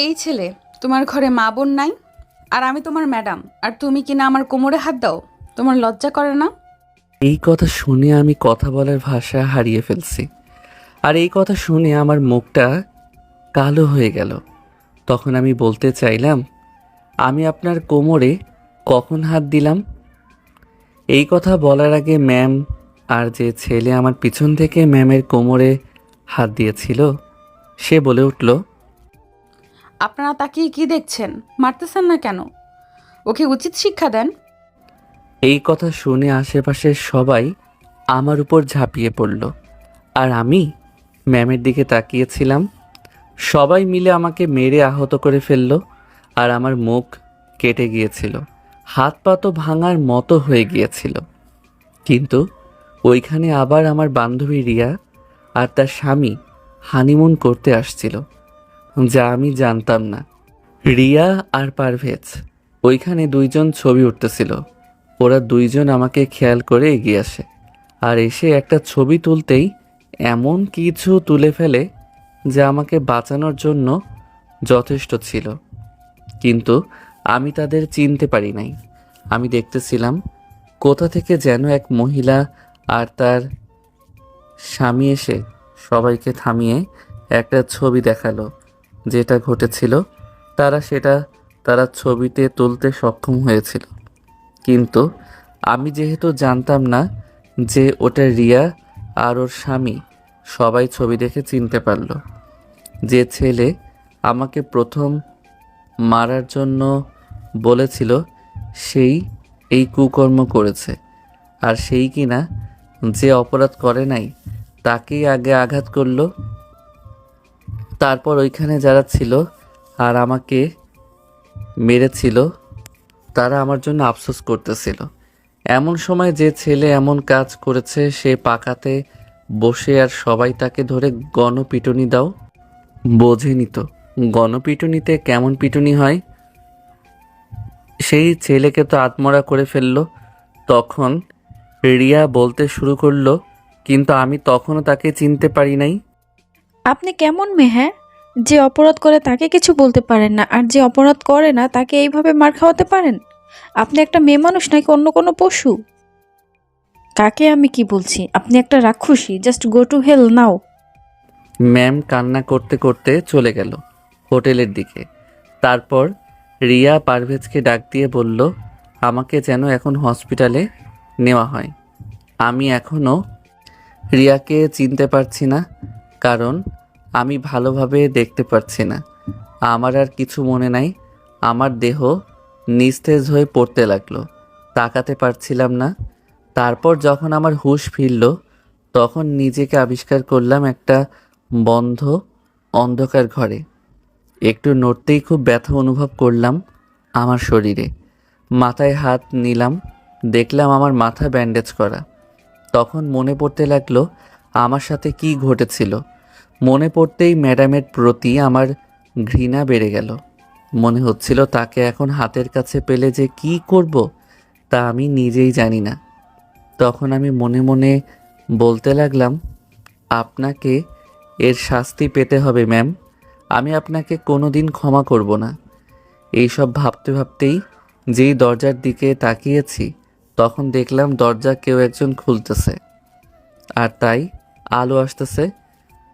এই ছেলে, তোমার ঘরে মা বোন নাই? আর আমি তোমার ম্যাডাম, আর তুমি কিনা আমার কোমরে হাত দাও? তোমার লজ্জা করে না? এই কথা শুনে আমি কথা বলার ভাষা হারিয়ে ফেলছি। আর এই কথা শুনে আমার মুখটা কালো হয়ে গেল। তখন আমি বলতে চাইলাম, আমি আপনার কোমরে কখন হাত দিলাম? এই কথা বলার আগে ম্যাম আর যে ছেলে আমার পিছন থেকে ম্যামের কোমরে হাত দিয়েছিল সে বলে উঠল, আপনারা তাকিয়ে কি দেখছেন? মারতেছেন না কেন? ওকে উচিত শিক্ষা দেন। এই কথা শুনে আশেপাশের সবাই আমার উপর ঝাঁপিয়ে পড়ল। আর আমি ম্যামের দিকে তাকিয়েছিলাম। সবাই মিলে আমাকে মেরে আহত করে ফেলল। আর আমার মুখ কেটে গিয়েছিল, হাত পা তো ভাঙার মতো হয়ে গিয়েছিল। কিন্তু ওইখানে আবার আমার বান্ধবী রিয়া আর তার স্বামী হানিমুন করতে আসছিল, যা আমি জানতাম না। রিয়া আর পারভেজ ওইখানে দুইজন ছবি উঠতেছিল। ওরা দুইজন আমাকে খেয়াল করে এগিয়ে আসে, আর এসে একটা ছবি তুলতেই এমন কিছু তুলে ফেলে যা আমাকে বাঁচানোর জন্য যথেষ্ট ছিল। কিন্তু আমি তাদের চিনতে পারি নাই। আমি দেখতেছিলাম কোথা থেকে যেন এক মহিলা আর তার স্বামী এসে সবাইকে থামিয়ে একটা ছবি দেখালো। যেটা ঘটেছিল তারা ছবিতে তুলতে সক্ষম হয়েছিল। কিন্তু আমি যেহেতু জানতাম না যে ওটা রিয়া আর ওর স্বামী, সবাই ছবি দেখে চিনতে পারলো। যে ছেলে আমাকে প্রথম মারার জন্য বলেছিল সেই এই কুকর্ম করেছে। আর সেই কিনা যে অপরাধ করে নাই তাকেই আগে আঘাত করলো। তারপর ওইখানে যারা ছিল আর আমাকে মেরেছিল তারা আমার জন্য আফসোস করতেছিল। এমন সময় যে ছেলে এমন কাজ করেছে সে পাকাতে বসে আর সবাই তাকে ধরে গণপিটুনি দাও। বোঝেনি তো গণপিটুনিতে কেমন পিটুনি হয়। সেই ছেলেকে তো আত্মরা করে ফেললো। তখন রিয়া বলতে শুরু করলো, কিন্তু আমি তখনও তাকে চিনতে পারি নাই। আপনি কেমন মেয়ে, হ্যাঁ? যে অপরাধ করে তাকে কিছু বলতে পারেন না, আর যে অপরাধ করে না তাকে এইভাবে মার খাওয়াতে পারেন? আপনি একটা মেয়ে মানুষ নাকি অন্য কোনো পশু? কাকে আমি কি বলছি? আপনি একটা রাক্ষসী। Just go to hell now. Ma'am কান্না করতে করতে চলে গেল হোটেলের দিকে। তারপর রিয়া পারভেজকে ডাক দিয়ে বলল আমাকে যেন এখন হসপিটালে নেওয়া হয়। আমি এখনও রিয়াকে চিনতে পারছি না, কারণ আমি ভালোভাবে দেখতে পারছি না। আমার আর কিছু মনে নাই। আমার দেহ নিস্তেজ হয়ে পড়তে লাগলো, তাকাতে পারছিলাম না। তারপর যখন আমার হুঁশ ফিরল তখন নিজেকে আবিষ্কার করলাম একটা বন্ধ অন্ধকার ঘরে। একটু নড়তেই খুব ব্যথা অনুভব করলাম আমার শরীরে। মাথায় হাত নিলাম, দেখলাম আমার মাথা ব্যান্ডেজ করা। তখন মনে পড়তে লাগলো আমার সাথে কি ঘটেছিল। মনে পড়তেই ম্যাডামের প্রতি আমার ঘৃণা বেড়ে গেল। মনে হচ্ছিল তাকে এখন হাতের কাছে পেলে যে কি করব তা আমি নিজেই জানি না। তখন আমি মনে মনে বলতে লাগলাম, আপনাকে এর শাস্তি পেতে হবে ম্যাম। আমি আপনাকে কোনো দিন ক্ষমা করব না। এইসব ভাবতে ভাবতেই যেই দরজার দিকে তাকিয়েছি তখন দেখলাম দরজা কেউ একজন খুলতেছে, আর তাই আলো আসতেছে।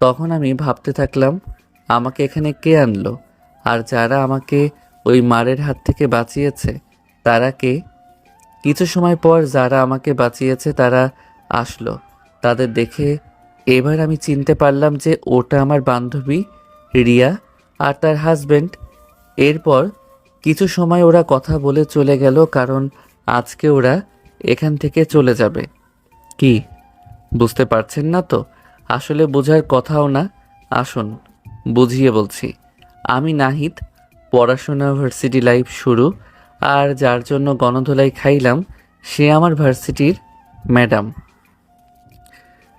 তখন আমি ভাবতে থাকলাম আমাকে এখানে কে আনলো, আর যারা আমাকে ওই মারের হাত থেকে বাঁচিয়েছে তারা কে। কিছু সময় পর যারা আমাকে বাঁচিয়েছে তারা আসলো। তাদের দেখে এবার আমি চিনতে পারলাম যে ওটা আমার বান্ধবী রিয়া আর তার হাজবেন্ড। এরপর কিছু সময় ওরা কথা বলে চলে গেল, কারণ আজকে ওরা এখান থেকে চলে যাবে। কি বুঝতে পারছেন না তো? আসলে বোঝার কথাও না। আসুন বুঝিয়ে বলছি। আমি নাহিদ, পড়াশোনা ভার্সিটি লাইফ শুরু, আর যার জন্য গণধোলাই খাইলাম সে আমার ভার্সিটির ম্যাডাম।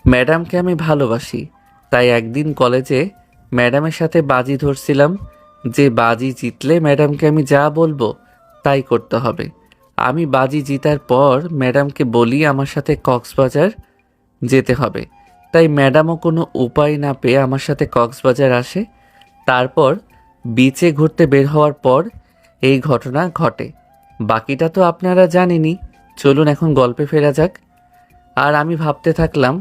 ম্যাডামকে আমি ভালোবাসি, তাই একদিন কলেজে ম্যাডামের সাথে বাজি ধরছিলাম যে বাজি জিতলে ম্যাডামকে আমি যা বলবো তাই করতে হবে। আমি বাজি জিতার পর ম্যাডামকে বলি আমার সাথে কক্সবাজার যেতে হবে, তাই ম্যাডামও কোনো উপায় না পেয়ে আমার সাথে কক্সবাজার আসে। তারপর বিচে ঘুরতে বের হওয়ার পর এই ঘটনা ঘটে। বাকিটা তো আপনারা জানেনই। চলুন এখন গল্পে ফেরা যাক। আর আমি ভাবতে থাকলাম,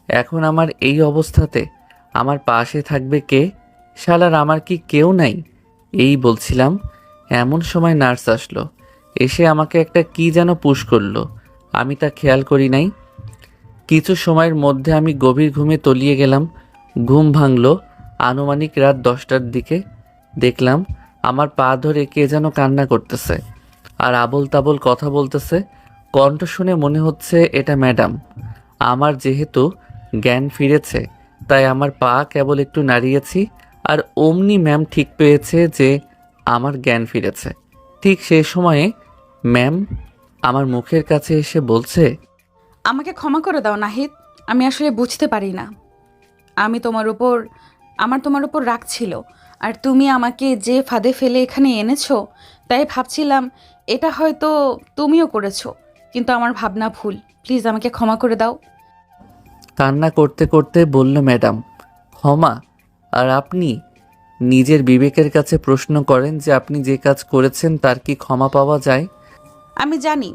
এখন আমার এই অবস্থাতে আমার পাশে থাকবে কে? শালার আমার কি কেউ নাই? এই বলছিলাম, এমন সময় নার্স আসলো। এসে আমাকে একটা কি যেন পুশ করলো। আমি তা খেয়াল করি নাই। কিছু সময়ের মধ্যে আমি গভীর ঘুমে তলিয়ে গেলাম। ঘুম ভাঙলো আনুমানিক রাত 10টার দিকে। দেখলাম আমার পা ধরে কে যেন কান্না করতেছে আর আবোল তাবোল কথা বলতেছে। কণ্ঠ শুনে মনে হচ্ছে এটা ম্যাডাম। আমার যেহেতু জ্ঞান ফিরেছে, তাই আমার পা কেবল একটু নাড়িয়েছি, আর অমনি ম্যাম ঠিক পেয়েছে যে আমার জ্ঞান ফিরেছে। ঠিক সেই সময়ে ম্যাম আমার মুখের কাছে এসে বলছে, আমাকে ক্ষমা করে দাও নাহিদ, আমি আসলে বুঝতে পারি না। আমার তোমার উপর রাগ ছিল, আর তুমি আমাকে যে ফাঁদে ফেলে এখানে এনেছো, তাই ভাবছিলাম এটা হয়তো তুমিও করেছো, কিন্তু আমার ভাবনা ভুল। প্লিজ আমাকে ক্ষমা করে দাও। কান্না করতে করতে বলল ম্যাডাম, ক্ষমা? আর আপনি নিজের বিবেকের কাছে প্রশ্ন করেন যে আপনি যে কাজ করেছেন তার কি ক্ষমা পাওয়া যায়? আমি জানি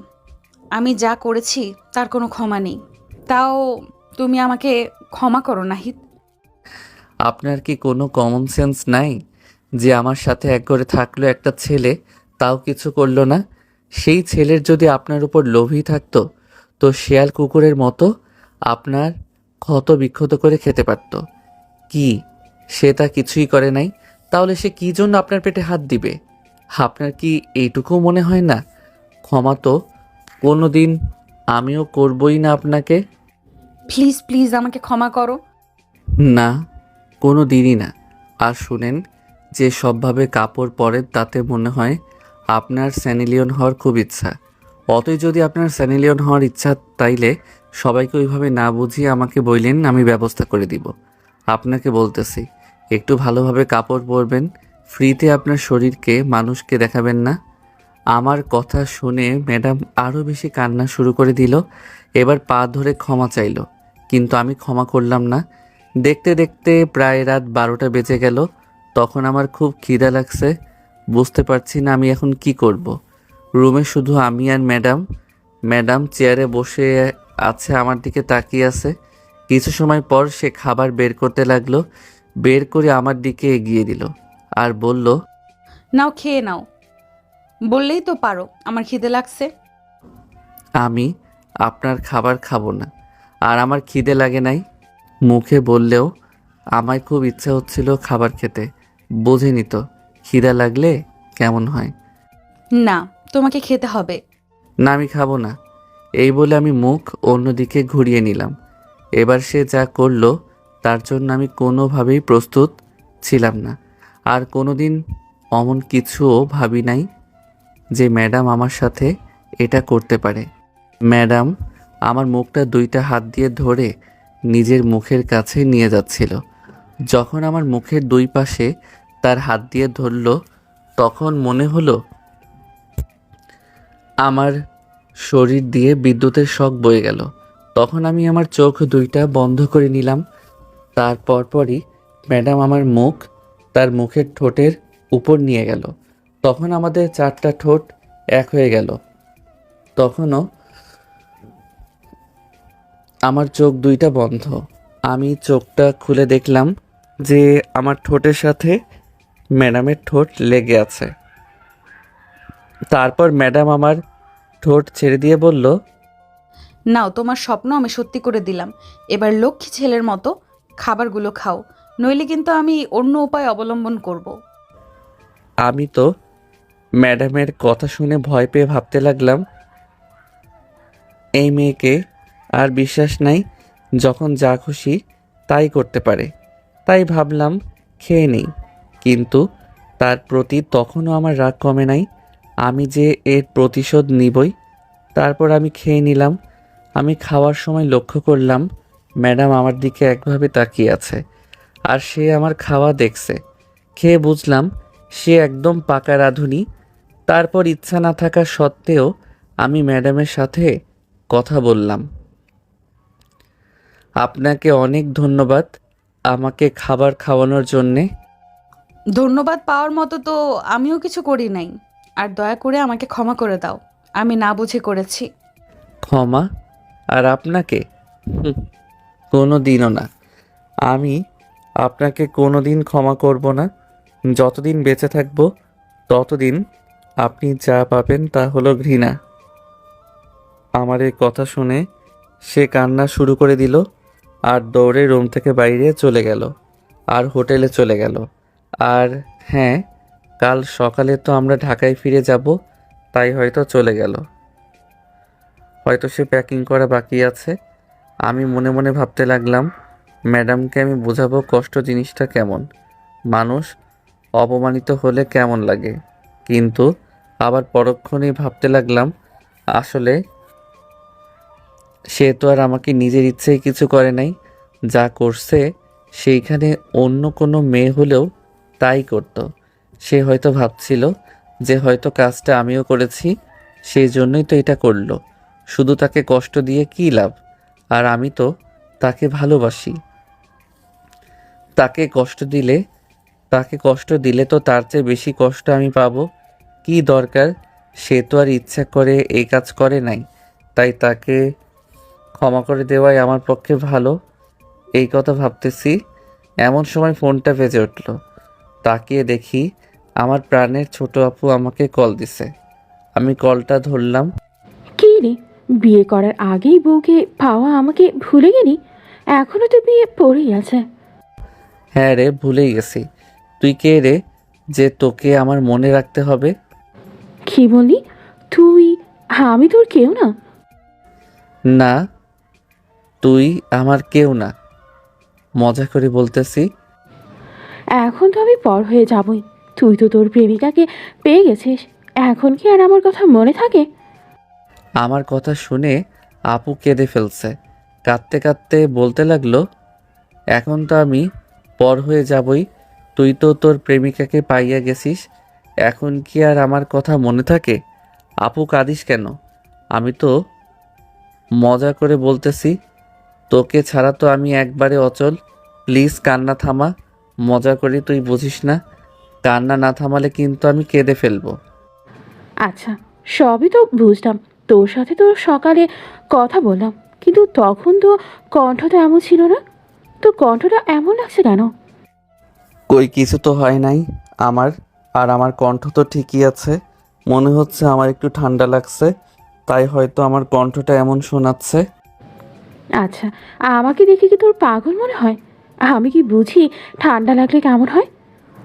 আমি যা করেছি তার কোনো ক্ষমা নেই, তাও তুমি আমাকে ক্ষমা করো নাহিদ। আপনার কি কোনো কমন সেন্স নাই যে আমার সাথে এক ঘরে থাকলো একটা ছেলে, তাও কিছু করলো না? সেই ছেলের যদি আপনার উপর লোভী থাকতো, তো শেয়াল কুকুরের মতো আপনার ক্ষত বিক্ষত করে খেতে পারত। কি সে তা কিছুই করে নাই? তাহলে সে কি জন্য আপনার পেটে হাত দিবে? আপনার কি এইটুকু মনে হয় না? ক্ষমা তো কোনো দিন আমিও করবই না আপনাকে। প্লিজ প্লিজ আমাকে ক্ষমা করো। না, কোনো দিনই না। আর শুনেন, যে সবভাবে কাপড় পরেন তাতে মনে হয় আপনার স্যানিলিয়ন হওয়ার খুব ইচ্ছা। অতই যদি আপনার স্যানিলিয়ন হওয়ার ইচ্ছা, তাইলে সবাইকে ওইভাবে না বুঝিয়ে আমাকে বললেন, আমি ব্যবস্থা করে দিব। আপনাকে বলতেছি, একটু ভালোভাবে কাপড় পরবেন, ফ্রিতে আপনার শরীরকে মানুষকে দেখাবেন না। আমার কথা শুনে ম্যাডাম আরও বেশি কান্না শুরু করে দিল। এবার পা ধরে ক্ষমা চাইল, কিন্তু আমি ক্ষমা করলাম না। দেখতে দেখতে প্রায় রাত 12টা বেজে গেল। তখন আমার খুব খিদা লাগছে। বুঝতে পারছি না আমি এখন কি করব। রুমে শুধু আমি আর ম্যাডাম। ম্যাডাম চেয়ারে বসে আছে, আমার দিকে তাকিয়ে আছে। কিছু সময় পর সে খাবার বের করতে লাগলো। বের করে আমার দিকে এগিয়ে দিল আর বলল, নাও খেয়ে নাও, বললেই তো পারো আমার খিদে লাগছে। আমি আপনার খাবার খাবো না, আর আমার খিদে লাগে নাই। মুখে বললেও আমার খুব ইচ্ছা হচ্ছিল খাবার খেতে। বোঝেনি তো খিদা লাগলে কেমন হয়। না, তোমাকে খেতে হবে। না, আমি খাবো না। এই বলে আমি মুখ অন্যদিকে ঘুরিয়ে নিলাম। এবার সে যা করলো তার জন্য আমি কোনোভাবেই প্রস্তুত ছিলাম না। আর কোনোদিন অমন কিছুও ভাবি নাই যে ম্যাডাম আমার সাথে এটা করতে পারে। ম্যাডাম আমার মুখটা 2টা হাত দিয়ে ধরে নিজের মুখের কাছে নিয়ে যাচ্ছিল। যখন আমার মুখের 2 পাশে তার হাত দিয়ে ধরল, তখন মনে হলো আমার শরীর দিয়ে বিদ্যুতের শক বয়ে গেল। তখন আমি আমার চোখ 2টা বন্ধ করে নিলাম। তার পরপরই ম্যাডাম আমার মুখ তার মুখের ঠোঁটের উপর নিয়ে গেল। তখন আমাদের 4টা ঠোঁট এক হয়ে গেল। তখনও আমার চোখ 2টা বন্ধ। আমি চোখটা খুলে দেখলাম যে আমার ঠোঁটের সাথে ম্যাডামের ঠোঁট লেগে আছে। তারপর ম্যাডাম আমার ঠোঁট ছেড়ে দিয়ে বলল, নাও, তোমার স্বপ্ন আমি সত্যি করে দিলাম। এবার লক্ষ্মী ছেলের মতো খাবারগুলো খাও, নইলে কিন্তু আমি অন্য উপায় অবলম্বন করব। আমি তো ম্যাডামের কথা শুনে ভয় পেয়ে ভাবতে লাগলাম, এই মেয়েকে আর বিশ্বাস নাই, যখন যা খুশি তাই করতে পারে। তাই ভাবলাম খেয়ে নেই। কিন্তু তার প্রতি তখনও আমার রাগ কমে নাই। আমি যে এর প্রতিশোধ নিবই। তারপর আমি খেয়ে নিলাম। আমি খাওয়ার সময় লক্ষ্য করলাম ম্যাডাম আমার দিকে একভাবে তাকিয়ে আছে, আর সে আমার খাওয়া দেখছে। খেয়ে বুঝলাম সে একদম পাকা রাঁধুনি। তারপর ইচ্ছা না থাকা সত্ত্বেও আমি ম্যাডামের সাথে কথা বললাম। আপনাকে অনেক ধন্যবাদ আমাকে খাবার খাওয়ানোর জন্যে। ধন্যবাদ পাওয়ার মতো তো আমিও কিছু করি নাই। আর দয়া করে আমাকে ক্ষমা করে দাও, আমি না বুঝে করেছি। ক্ষমা? আর আপনাকে? কোনো দিনও না। আমি আপনাকে কোনো দিন ক্ষমা করব না। যতদিন বেঁচে থাকব ততদিন আপনি যা পাবেন তা হলো ঘৃণা। আমার এই কথা শুনে সে কান্না শুরু করে দিল আর দৌড়ে রুম থেকে বাইরে চলে গেল আর হোটেলে চলে গেল। আর হ্যাঁ, কাল সকালে তো আমরা ঢাকায় ফিরে যাব, তাই হয়তো চলে গেল। হয়তো সে প্যাকিং করা বাকি আছে। আমি মনে মনে ভাবতে লাগলাম, ম্যাডামকে আমি বোঝাবো কষ্ট জিনিসটা কেমন, মানুষ অপমানিত হলে কেমন লাগে। কিন্তু আবার পরক্ষণেই ভাবতে লাগলাম, আসলে সে তো আর আমাকে নিজের ইচ্ছেই কিছু করে নাই। যা করছে সেইখানে অন্য কোনো মেয়ে হলেও তাই করত। সে হয়তো ভাবছিল যে হয়তো কাজটা আমিও করেছি, সেই জন্যই তো এটা করলো। শুধু তাকে কষ্ট দিয়ে কী লাভ? আর আমি তো তাকে ভালোবাসি। তাকে কষ্ট দিলে তাকে কষ্ট দিলে তো তার চেয়ে বেশি কষ্ট আমি পাবো। কি দরকার? সে তো আর ইচ্ছা করে এই কাজ করে নাই, তাই তাকে ক্ষমা করে দেওয়াই আমার পক্ষে ভালো। এই কথা ভাবতেছি এমন সময় ফোনটা বেজে উঠল। তাকিয়ে দেখি আমার প্রাণের ছোট আপু আমাকে কল দিছে। আমি কলটা ধরলাম। কি রে, বিয়ে করার আগেই বউকে পাওয়া আমাকে ভুলে গেলি? এখনো তো বিয়ে পড়েই আছে। হ্যাঁ রে, ভুলেই গেছি। তুই কে রে যে তোকে আমার মনে রাখতে হবে? কি বললি তুই? আমি তোর কেউ না? না, তুই আমার কেউ না, মজা করে বলতেছি। এখন তো আমি পর হয়ে যাবই। তুই তো তোর প্রেমিকাকে পেয়ে গেছিস, এখন কি আর আমার কথা মনে থাকে? আমার কথা শুনে আপু কেঁদে ফেলছে। কাঁদতে কাঁদতে বলতে লাগলো, এখন তো আমি পর হয়ে যাবই, তুই তো তোর প্রেমিকাকে পাইয়া গেছিস, এখন কি আর আমার কথা মনে থাকে? আপু কাঁদিস কেন? আমি তো মজা করে বলতেছি, তোকে ছাড়া তো আমি একবারে অচল। প্লিজ কান্না থামা। মজা করি, তুই বুঝিস না? কান্না না থামালে কিন্তু আমি কেঁদে ফেলবো। আচ্ছা, সবই তো বুঝলাম। তোর সাথে তো সকালে কথা বললাম, কিন্তু তখন তো কণ্ঠটা এমন ছিল না। তো কণ্ঠটা এমন লাগছে কেন? কই কিছু তো হয় নাই আমার। আর আমার কণ্ঠ তো ঠিকই আছে। মনে হচ্ছে আমার একটু ঠান্ডা লাগছে, তাই হয়তো আমার কণ্ঠটা এমন শোনাচ্ছে। আচ্ছা, আমাকে দেখে কি তোর পাগল মনে হয়? আমি কি বুঝি ঠান্ডা লাগলে কেমন হয়?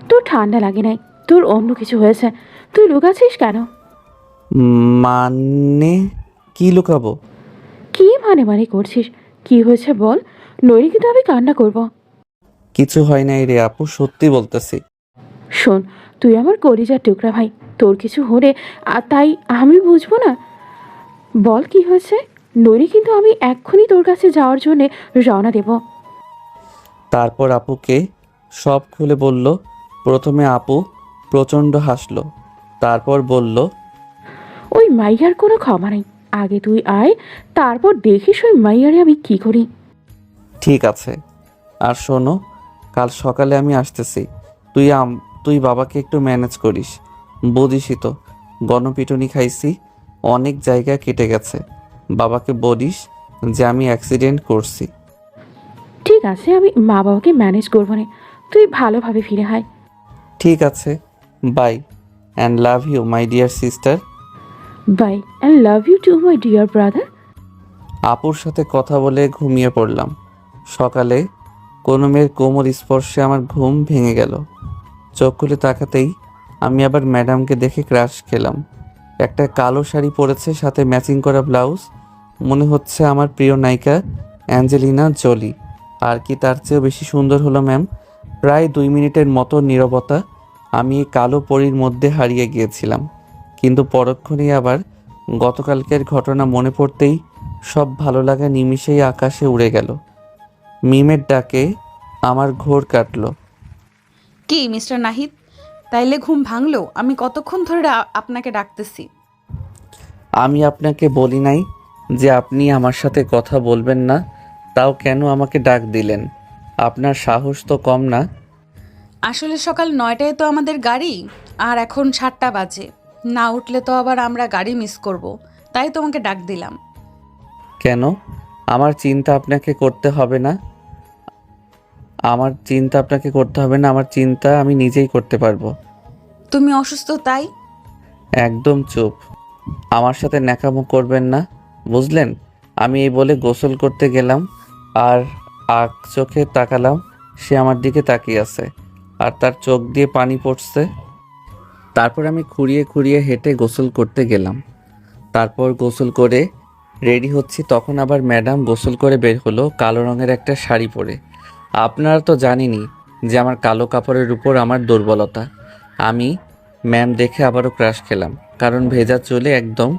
তোর ঠান্ডা লাগে নাই, তোর অন্য কিছু হয়েছে। তুই লুকাচ্ছিস কেন? মানে কি লুকাবো? কি মানে করছিস? কি হয়েছে বল, নইলে কিন্তু আমি কান্না করব। কিছু হয় নাই রে আপু, সত্যি বলতেছি। শোন, তুই আমার কলিজার টুকরা ভাই। তোর কিছু হলে তাই আমি বুঝবো না? বল কি হয়েছে, নইলে কিন্তু আমি এক্ষুনি তোর কাছে যাওয়ার জন্যে রওনা দেব। তারপর আপুকে সব খুলে বলল। প্রথমে আপু প্রচণ্ড হাসলো, তারপর বলল, ওই মাইয়ার কোনো ক্ষমা নাই। আগে তুই আয়, তারপর দেখিস ওই মাইয়ারে আমি কি করি। ঠিক আছে। আর শোনো, কাল সকালে আমি আসতেছি। তুই বাবাকে একটু ম্যানেজ করিস। বুঝিসই তো, গণপিটুনি খাইছি, অনেক জায়গা কেটে গেছে। বাবাকে বলিস যে আমি অ্যাক্সিডেন্ট করছি। ঠিক আছে, আমি মা বাবাকে ম্যানেজ করবো না। তুই ভালোভাবে ফিরে আয়। ঠিক আছে, bye and love you my dear sister. Bye and love you too my dear brother. আপুর সাথে কথা বলে ঘুমিয়ে পড়লাম। সকালে কোনো মেয়ের কোমর স্পর্শে আমার ঘুম ভেঙে গেল। চোখ খুলে তাকাতেই আমি আবার ম্যাডামকে দেখে ক্রাশ খেলাম। একটা কালো শাড়ি পরেছে, সাথে ম্যাচিং করা ব্লাউজ। মনে হচ্ছে আমার প্রিয় নায়িকা অ্যাঞ্জেলিনা জোলি। আর কি তার চেয়েও বেশি সুন্দর হলো ম্যাম। প্রায় 2 মিনিটের মতো নীরবতা। আমি এই কালো পরীর মধ্যে হারিয়ে গিয়েছিলাম। কিন্তু পরক্ষণেই আবার গতকালকের ঘটনা মনে পড়তেই সব ভালো লাগা নিমিষেই আকাশে উড়ে গেল। মিমের ডাকে আমার ঘোর কাটলো। কি মিস্টার নাহিদ, তাইলে ঘুম ভাঙলো? আমি কতক্ষণ ধরে আপনাকে ডাকতেছি। আমি আপনাকে বলি নাই যে আপনি আমার সাথে কথা বলবেন না? তাও কেন আমাকে ডাক দিলেন? আপনার সাহস তো কম না। আসলে সকাল 9টায় তো আমাদের গাড়ি, আর এখন 7টা বাজে। না উঠলে তো আবার আমরা গাড়ি মিস করব, তাই তোমাকে ডাক দিলাম। কেন? আমার চিন্তা আপনাকে করতে হবে না। আমার চিন্তা আপনাকে করতে হবে না, আমার চিন্তা আমি নিজেই করতে পারবো। তুমি অসুস্থ তাই? একদম চুপ। আমার সাথে ন্যাকামো করবেন না, বুঝলেন? আমি এই বলে গোসল করতে গেলাম, আর আগ চোখে তাকালাম, সে আমার দিকে তাকিয়ে আছে আর তার চোখ দিয়ে পানি পড়ছে। তারপর আমি খুঁড়িয়ে খুঁড়িয়ে হেঁটে গোসল করতে গেলাম। তারপর গোসল করে রেডি হচ্ছি, তখন আবার ম্যাডাম গোসল করে বের হলো কালো রঙের একটা শাড়ি পরে। আপনারা তো জানেনই যে আমার কালো কাপড়ের উপর আমার দুর্বলতা। আমি ম্যাম দেখে আবারও ক্রাশ খেলাম, কারণ ভেজা চুলে একদম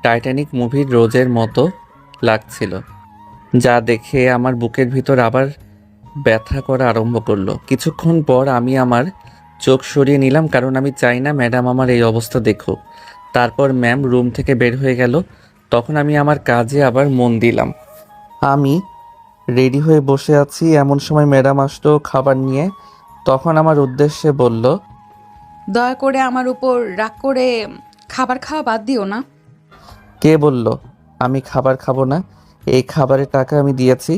টাইটানিক মুভির রোজের মতো লাগছিল, যা দেখে আমার বুকের ভিতর আবার ব্যথা করা আরম্ভ করলো। কিছুক্ষণ পর আমি আমার চোখ সরিয়ে নিলাম, কারণ আমি চাই না ম্যাডাম আমার এই অবস্থা দেখুক। তারপর ম্যাম রুম থেকে বের হয়ে গেল, তখন আমি আমার কাজে আবার মন দিলাম। আমি রেডি হয়ে বসে আছি, এমন সময় ম্যাডাম আসলো খাবার নিয়ে। তখন আমার উদ্দেশ্যে বলল, দয়া করে আমার উপর রাগ করে খাবার খাওয়া বাদ দিও না। কে বলল আমি খাবার খাবো না? এই খাবারের টাকা আমি দিয়েছি।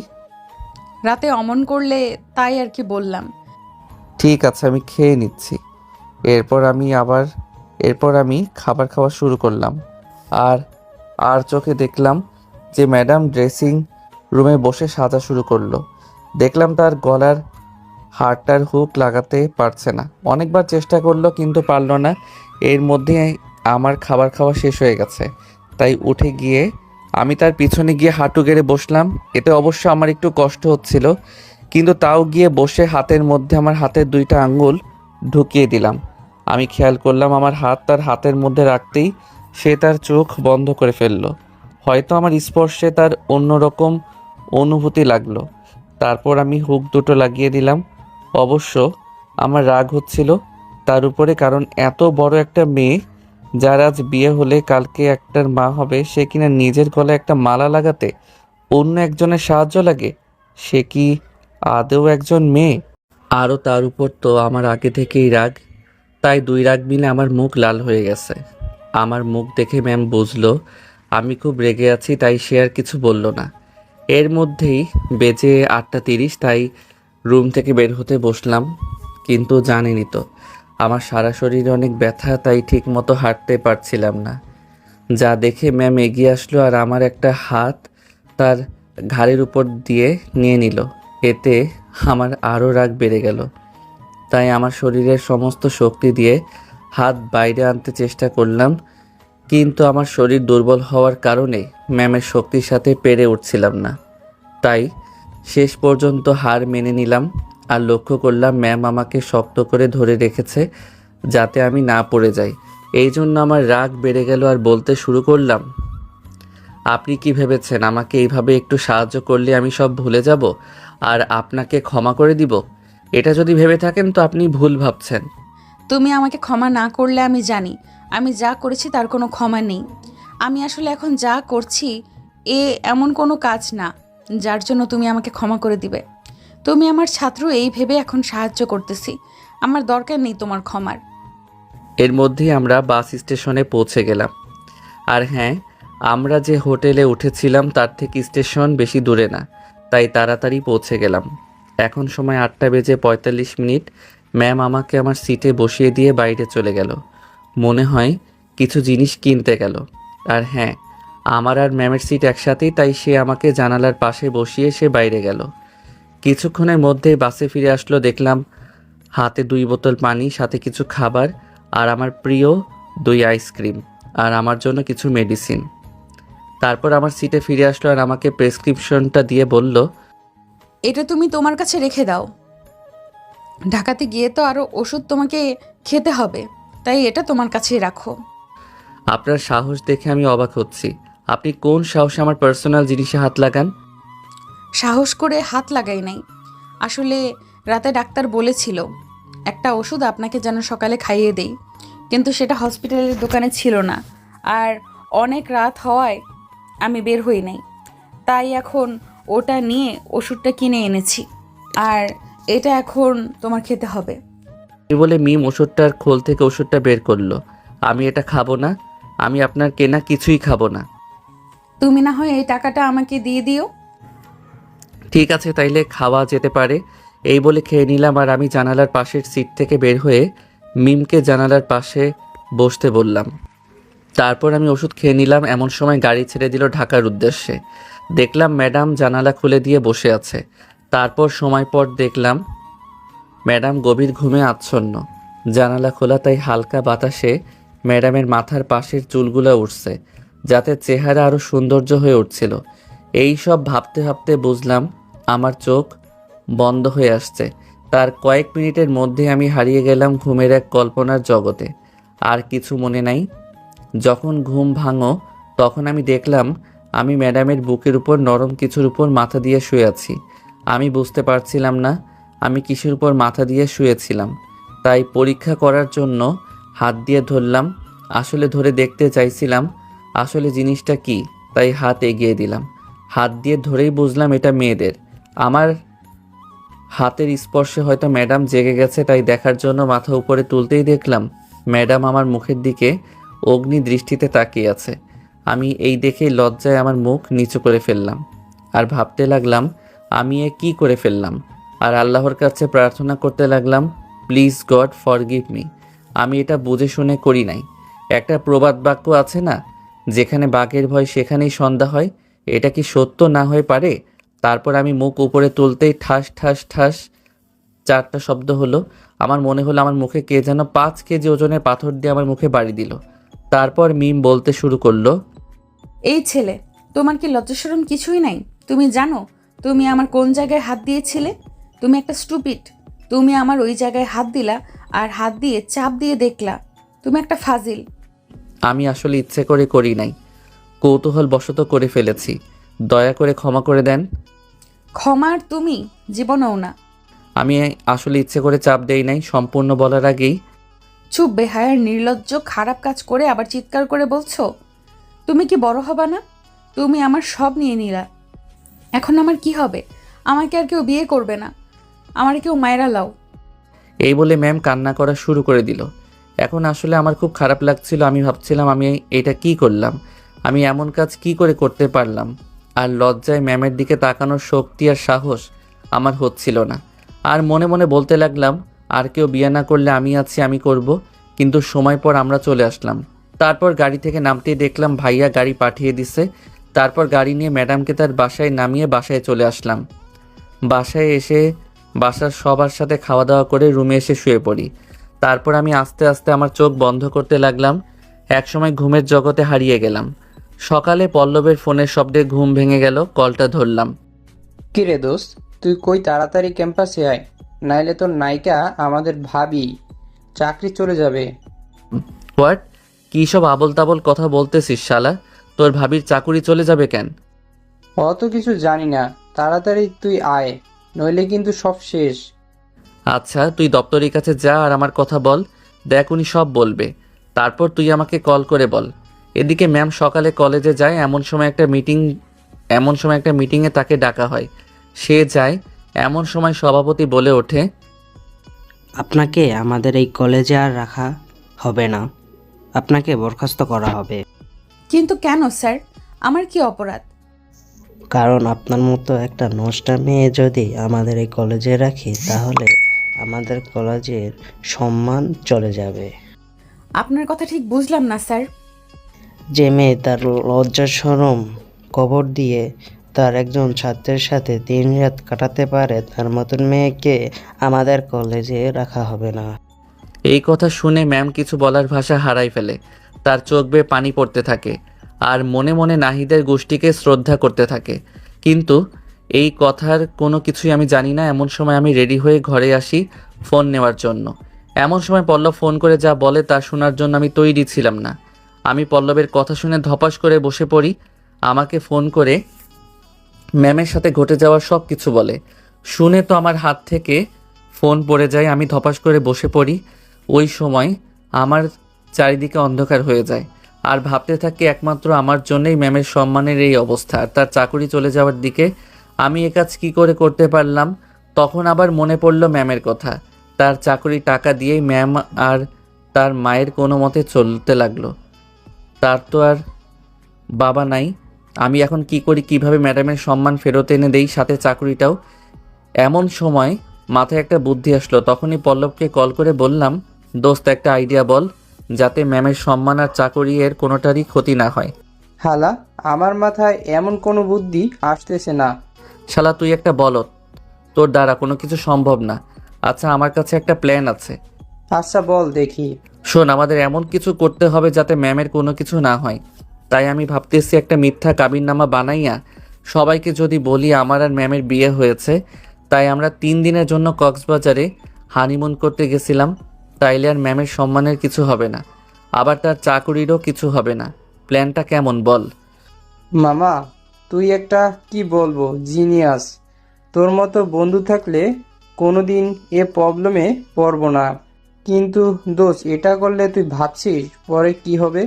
রাতে অমন করলে তাই আর কি বললাম। ঠিক আছে, আমি খেয়ে নিচ্ছি। এরপর আমি খাবার খাওয়া শুরু করলাম। আর আর চোখে দেখলাম যে ম্যাডাম ড্রেসিং রুমে বসে সাজা শুরু করলো। দেখলাম তার গলার হারটার হুক লাগাতে পারছে না। অনেকবার চেষ্টা করলো কিন্তু পারলো না। এর মধ্যে আমার খাবার খাওয়া শেষ হয়ে গেছে, তাই উঠে গিয়ে আমি তার পিছনে গিয়ে হাঁটু গেড়ে বসলাম। এতে অবশ্য আমার একটু কষ্ট হচ্ছিল, কিন্তু তাও গিয়ে বসে হাতের মধ্যে আমার হাতের 2টা আঙ্গুল ঢুকিয়ে দিলাম। আমি খেয়াল করলাম আমার হাত তার হাতের মধ্যে রাখতেই সে তার চোখ বন্ধ করে ফেললো। হয়তো আমার স্পর্শে তার অন্যরকম অনুভূতি লাগলো। তারপর আমি হুক দুটো লাগিয়ে দিলাম। অবশ্য আমার রাগ হচ্ছিল তার উপরে, কারণ এত বড় একটা মেয়ে, যার আজ বিয়ে হলে কালকে একটার মা হবে, সে কিনা নিজের গলায় একটা মালা লাগাতে অন্য একজনের সাহায্য লাগে। সে কি আদৌ একজন মেয়ে? আরও তার উপর তো আমার আগে থেকেই রাগ, তাই 2 রাগ মিলে আমার মুখ লাল হয়ে গেছে। আমার মুখ দেখে ম্যাম বুঝলো আমি খুব রেগে আছি, তাই সে আর কিছু বলল না। এর মধ্যেই বেজে 8:30, তাই রুম থেকে বের হতে বসলাম। কিন্তু জানেনই তো আমার সারা শরীরে অনেক ব্যথা, তাই ঠিক মতো হাঁটতে পারছিলাম না। যা দেখে ম্যাম এগিয়ে আসলো আর আমার একটা হাত তার ঘাড়ের উপর দিয়ে নিয়ে নিল। এতে আমার আরও রাগ বেড়ে গেল, তাই আমার শরীরের সমস্ত শক্তি দিয়ে হাত বাইরে আনতে চেষ্টা করলাম, কিন্তু আমার শরীর দুর্বল হওয়ার কারণে ম্যামের শক্তির সাথে পেরে উঠছিলাম না। তাই শেষ পর্যন্ত হার মেনে নিলাম আর লক্ষ্য করলাম ম্যাম আমাকে শক্ত করে ধরে রেখেছে যাতে আমি না পড়ে যাই। এই জন্য আমার রাগ বেড়ে গেল আর বলতে শুরু করলাম, আপনি কি ভেবেছেন আমাকে এইভাবে একটু সাহায্য করলে আমি সব ভুলে যাব আর আপনাকে ক্ষমা করে দিব? এটা যদি ভেবে থাকেন তো আপনি ভুল ভাবছেন। তুমি আমাকে ক্ষমা না করলে আমি জানি আমি যা করেছি তার কোনো ক্ষমা নেই। আমি আসলে এখন যা করছি এমন কোনো কাজ না যার জন্য তুমি আমাকে ক্ষমা করে দিবে। তুমি আমার ছাত্র এই ভেবে এখন সাহায্য করতেছি, আমার দরকার নেই তোমার ক্ষমার। এর মধ্যেই আমরা বাস স্টেশনে পৌঁছে গেলাম। আর হ্যাঁ, আমরা যে হোটেলে উঠেছিলাম তার থেকে স্টেশন বেশি দূরে না, তাই তাড়াতাড়ি পৌঁছে গেলাম। এখন সময় 8:45। ম্যাম আমাকে আমার সিটে বসিয়ে দিয়ে বাইরে চলে গেল। মনে হয় কিছু জিনিস কিনতে গেল। আর হ্যাঁ, আমার আর ম্যামের সিট একসাথেই, তাই সে আমাকে জানালার পাশে বসিয়ে সে বাইরে গেল। কিছুক্ষণের মধ্যেই বাসে ফিরে আসলো। দেখলাম হাতে 2 বোতল পানি, সাথে কিছু খাবার আর আমার প্রিয় 2 আইসক্রিম আর আমার জন্য কিছু মেডিসিন। তারপর আমার সিটে ফিরে আসলো আর আমাকে প্রেসক্রিপশনটা দিয়ে বলল, এটা তুমি তোমার কাছে রেখে দাও, ঢাকাতে গিয়ে তো আরও ওষুধ তোমাকে খেতে হবে, তাই এটা তোমার কাছেই রাখো। আপনার সাহস দেখে আমি অবাক হচ্ছি। আপনি কোন সাহসে আমার পার্সোনাল জিনিসে হাত লাগান? সাহস করে হাত লাগাই নাই, আসলে রাতে ডাক্তার বলেছিল একটা ওষুধ আপনাকে যেন সকালে খাইয়ে দেই, কিন্তু সেটা হসপিটালের দোকানে ছিল না, আর অনেক রাত হওয়ায় আমি বের হই নাই, তাই এখন ওটা নিয়ে ওষুধটা কিনে এনেছি, আর এটা এখন তোমার খেতে হবে। এই বলে মিম ওষুধটার খোল থেকে ওষুধটা বের করলো। আমি এটা খাবো না, আমি আপনার কেনা কিছুই খাবো না। তুমি না হয় এই টাকাটা আমাকে দিয়ে দিও। ঠিক আছে, তাইলে খাওয়া যেতে পারে। এই বলে খেয়ে নিলাম, আর আমি জানালার পাশের সিট থেকে বের হয়ে মিমকে জানালার পাশে বসতে বললাম। তারপর আমি ওষুধ খেয়ে নিলাম। এমন সময় গাড়ি ছেড়ে দিল ঢাকার উদ্দেশ্যে। দেখলাম ম্যাডাম জানালা খুলে দিয়ে বসে আছে। তারপর সময় পর দেখলাম ম্যাডাম গভীর ঘুমে আচ্ছন্ন। জানালা খোলা, তাই হালকা বাতাসে ম্যাডামের মাথার পাশের চুলগুলো উঠছে, যাতে চেহারা আরও সৌন্দর্য হয়ে উঠছিল। এই সব ভাবতে ভাবতে বুঝলাম আমার চোখ বন্ধ হয়ে আসছে। তার কয়েক মিনিটের মধ্যে আমি হারিয়ে গেলাম ঘুমের এক কল্পনার জগতে। আর কিছু মনে নাই। যখন ঘুম ভাঙো তখন আমি দেখলাম আমি ম্যাডামের বুকের উপর নরম কিছুর উপর মাথা দিয়ে শুয়ে আছি। আমি বুঝতে পারছিলাম না আমি কিসের উপর মাথা দিয়ে শুয়েছিলাম, তাই পরীক্ষা করার জন্য হাত দিয়ে ধরলাম। আসলে ধরে দেখতে চাইছিলাম আসলে জিনিসটা কি, তাই হাত এগিয়ে দিলাম। হাত দিয়ে ধরেই বুঝলাম এটা মেয়েদের। আমার হাতের স্পর্শে হয়তো ম্যাডাম জেগে গেছে, তাই দেখার জন্য মাথা উপরে তুলতেই দেখলাম ম্যাডাম আমার মুখের দিকে অগ্নি দৃষ্টিতে তাকিয়ে আছে। আমি এই দেখেই লজ্জায় আমার মুখ নিচু করে ফেললাম, আর ভাবতে লাগলাম আমি এ কী করে ফেললাম। আর আল্লাহর কাছে প্রার্থনা করতে লাগলাম, প্লিজ গড ফরগিভ মি, আমি এটা বুঝে শুনে করি নাই। একটা প্রবাদ বাক্য আছে না, যেখানে বাঘের ভয় সেখানেই সন্ধ্যা হয়, এটা কি সত্য না হয়ে পারে? তারপর আমি মুখ উপরে তুলতেই ঠাস ঠাস ঠাস 4টা শব্দ হলো। আমার মনে হলো আমার মুখে কে যেন 5 কেজি ওজনের পাথর দিয়ে আমার মুখে বাড়ি দিল। তারপর মিম বলতে শুরু করলো, এই ছেলে, তোমার কি লজ্জাশরম কিছুই নাই? তুমি জানো তুমি আমার কোন জায়গায় হাত দিয়েছিলে? তুমি একটা স্টুপিড। তুমি আমার ওই জায়গায় হাত দিলা, আর হাত দিয়ে চাপ দিয়ে দেখলা। তুমি একটা ফাজিল। আমি আসলে ইচ্ছে করে করি নাই, কৌতূহল বশত করে ফেলেছি, দয়া করে ক্ষমা করে দেন। ক্ষমার তুমি জীবনেও না। আমি আসলে ইচ্ছে করে চাপ দেই নাই। সম্পূর্ণ বলার আগেই চুপ, বেহায়ার নির্লজ্জ, খারাপ কাজ করে আবার চিৎকার করে বলছো। তুমি কি বড় হবা না? তুমি আমার সব নিয়ে নিলা। এখন আমার কি হবে? আমাকে আর কেউ বিয়ে করবে না, আমার কেউ মায়েরা লাও। এই বলে ম্যাম কান্না করা শুরু করে দিল। এখন আসলে আমার খুব খারাপ লাগছিল। আমি ভাবছিলাম আমি এটা কি করলাম, আমি এমন কাজ কি করে করতে পারলাম। আর লজ্জায় ম্যামের দিকে তাকানোর শক্তি আর সাহস আমার হচ্ছিল না। আর মনে মনে বলতে লাগলাম, আর কেউ বিয়ে না করলে আমি আছি, আমি করব। কিন্তু সময় পর আমরা চলে আসলাম। তারপর গাড়ি থেকে নামতেই দেখলাম ভাইয়া গাড়ি পাঠিয়ে দিছে। তারপর গাড়ি নিয়ে ম্যাডামকে তার বাসায় নামিয়ে বাসায় চলে আসলাম। বাসায় এসে বাসার সবার সাথে খাওয়া দাওয়া করে রুমে এসে শুয়ে পড়ি। তারপর আমি আস্তে আস্তে আমার চোখ বন্ধ করতে লাগলাম। একসময় ঘুমের জগতে হারিয়ে গেলাম। সকালে পল্লবের ফোনের শব্দে ঘুম ভেঙে গেল। কলটা ধরলাম। কি রে দোস্ত, তুই কই তাড়াতাড়ি ক্যাম্পাসে আয়, নাইলে তোর নায়িকা আমাদের ভাবি চাকরি চলে যাবে। হোয়াট? কী সব আবল তাবল কথা বলতেছিস শালা? তোর ভাবির চাকুরি চলে যাবে কেন? অত কিছু জানি না, তাড়াতাড়ি তুই আয়, নইলে কিন্তু সব শেষ। আচ্ছা, তুই দপ্তরের কাছে যা আর আমার কথা বল, দেখ উনি সব বলবে। তারপর তুই আমাকে কল করে বল। এদিকে ম্যাম সকালে কলেজে যায়। এমন সময় একটা মিটিংয়ে তাকে ডাকা হয়। সে যায়। এমন সময় সভাপতি বলে ওঠে, আপনাকে আমাদের এই কলেজে আর রাখা হবে না, আপনাকে বরখাস্ত করা হবে। কিন্তু কেন স্যার? আমার কি অপরাধ? কারণ আপনার মতো একটা নষ্টা মেয়ে যদি আমাদের এই কলেজে রাখি, তাহলে আমাদের কলেজের সম্মান চলে যাবে। আপনার কথা ঠিক বুঝলাম না স্যার। যে মেয়ে তার লজ্জা শরম কবর দিয়ে তার একজন ছাত্রের সাথে 3 রাত কাটাতে পারে, তার মতন মেয়েকে আমাদের কলেজে রাখা হবে না। এই কথা শুনে ম্যাম কিছু বলার ভাষা হারাই ফেলে। তার চোখ বেয়ে পানি পড়তে থাকে আর মনে মনে নাহিদের গোষ্ঠীকে শ্রদ্ধা করতে থাকে। কিন্তু এই কথার কোনো কিছুই আমি জানি না। এমন সময় আমি রেডি হয়ে ঘরে আসি ফোন নেওয়ার জন্য। এমন সময় পল্লব ফোন করে যা বলে তা শোনার জন্য আমি তৈরি ছিলাম না। আমি পল্লবের কথা শুনে ধপাস করে বসে পড়ি। আমাকে ফোন করে ম্যামের সাথে ঘটে যাওয়া সব কিছু বলে। শুনে তো আমার হাত থেকে ফোন পড়ে যায়। আমি ধপাস করে বসে পড়ি। ওই সময় আমার চারিদিকে অন্ধকার হয়ে যায় আর ভাবতে থাকি একমাত্র আমার জন্যই ম্যামের সম্মানের এই অবস্থা আর তার চাকরি চলে যাওয়ার দিকে আমি এ কাজ কী করে করতে পারলাম? তখন আবার মনে পড়ল ম্যামের কথা। তার চাকরি টাকা দিয়েই ম্যাম আর তার মায়ের কোনো মতে চলতে লাগলো। তার তো আর বাবা নাই। আমি এখন কি করি, কিভাবে ম্যাডামের সম্মান ফেরত এনে দেই, সাথে চাকরিটাও? এমন সময় মাথায় একটা বুদ্ধি আসলো। তখনই পল্লবকে কল করে বললাম, দোস্ত একটা আইডিয়া বল, যাতে ম্যামের সম্মান আর চাকরি এর কোনোটারই ক্ষতি না হয়। হালা, আমার মাথায় এমন কোনো বুদ্ধি আসতেছে না। শালা তুই একটা বলত, তোর দ্বারা কোনো কিছু সম্ভব না। আচ্ছা, আমার কাছে একটা প্ল্যান আছে। আচ্ছা বল দেখি। শোন, আমাদের এমন কিছু করতে হবে যাতে ম্যামের কোনো কিছু না হয়। তাই আমি ভাবতেছি একটা মিথ্যা কাবিননামা বানাইয়া সবাইকে যদি বলি আমার আর ম্যামের বিয়ে হয়েছে, তাই আমরা 3 দিনের জন্য কক্সবাজারে হানিমুন করতে গেছিলাম। তাইলে আর ম্যামের সম্মানের কিছু হবে না, আবার তার চাকুরিরও কিছু হবে না। প্ল্যানটা কেমন বল? মামা, তুই একটা কি বলবো জিনিয়াস। তোর মতো বন্ধু থাকলে কোনোদিন এ প্রবলেমে পড়বো না। কিন্তু দোষ, এটা করলে তুই ভাবছিস পরে কি হবে?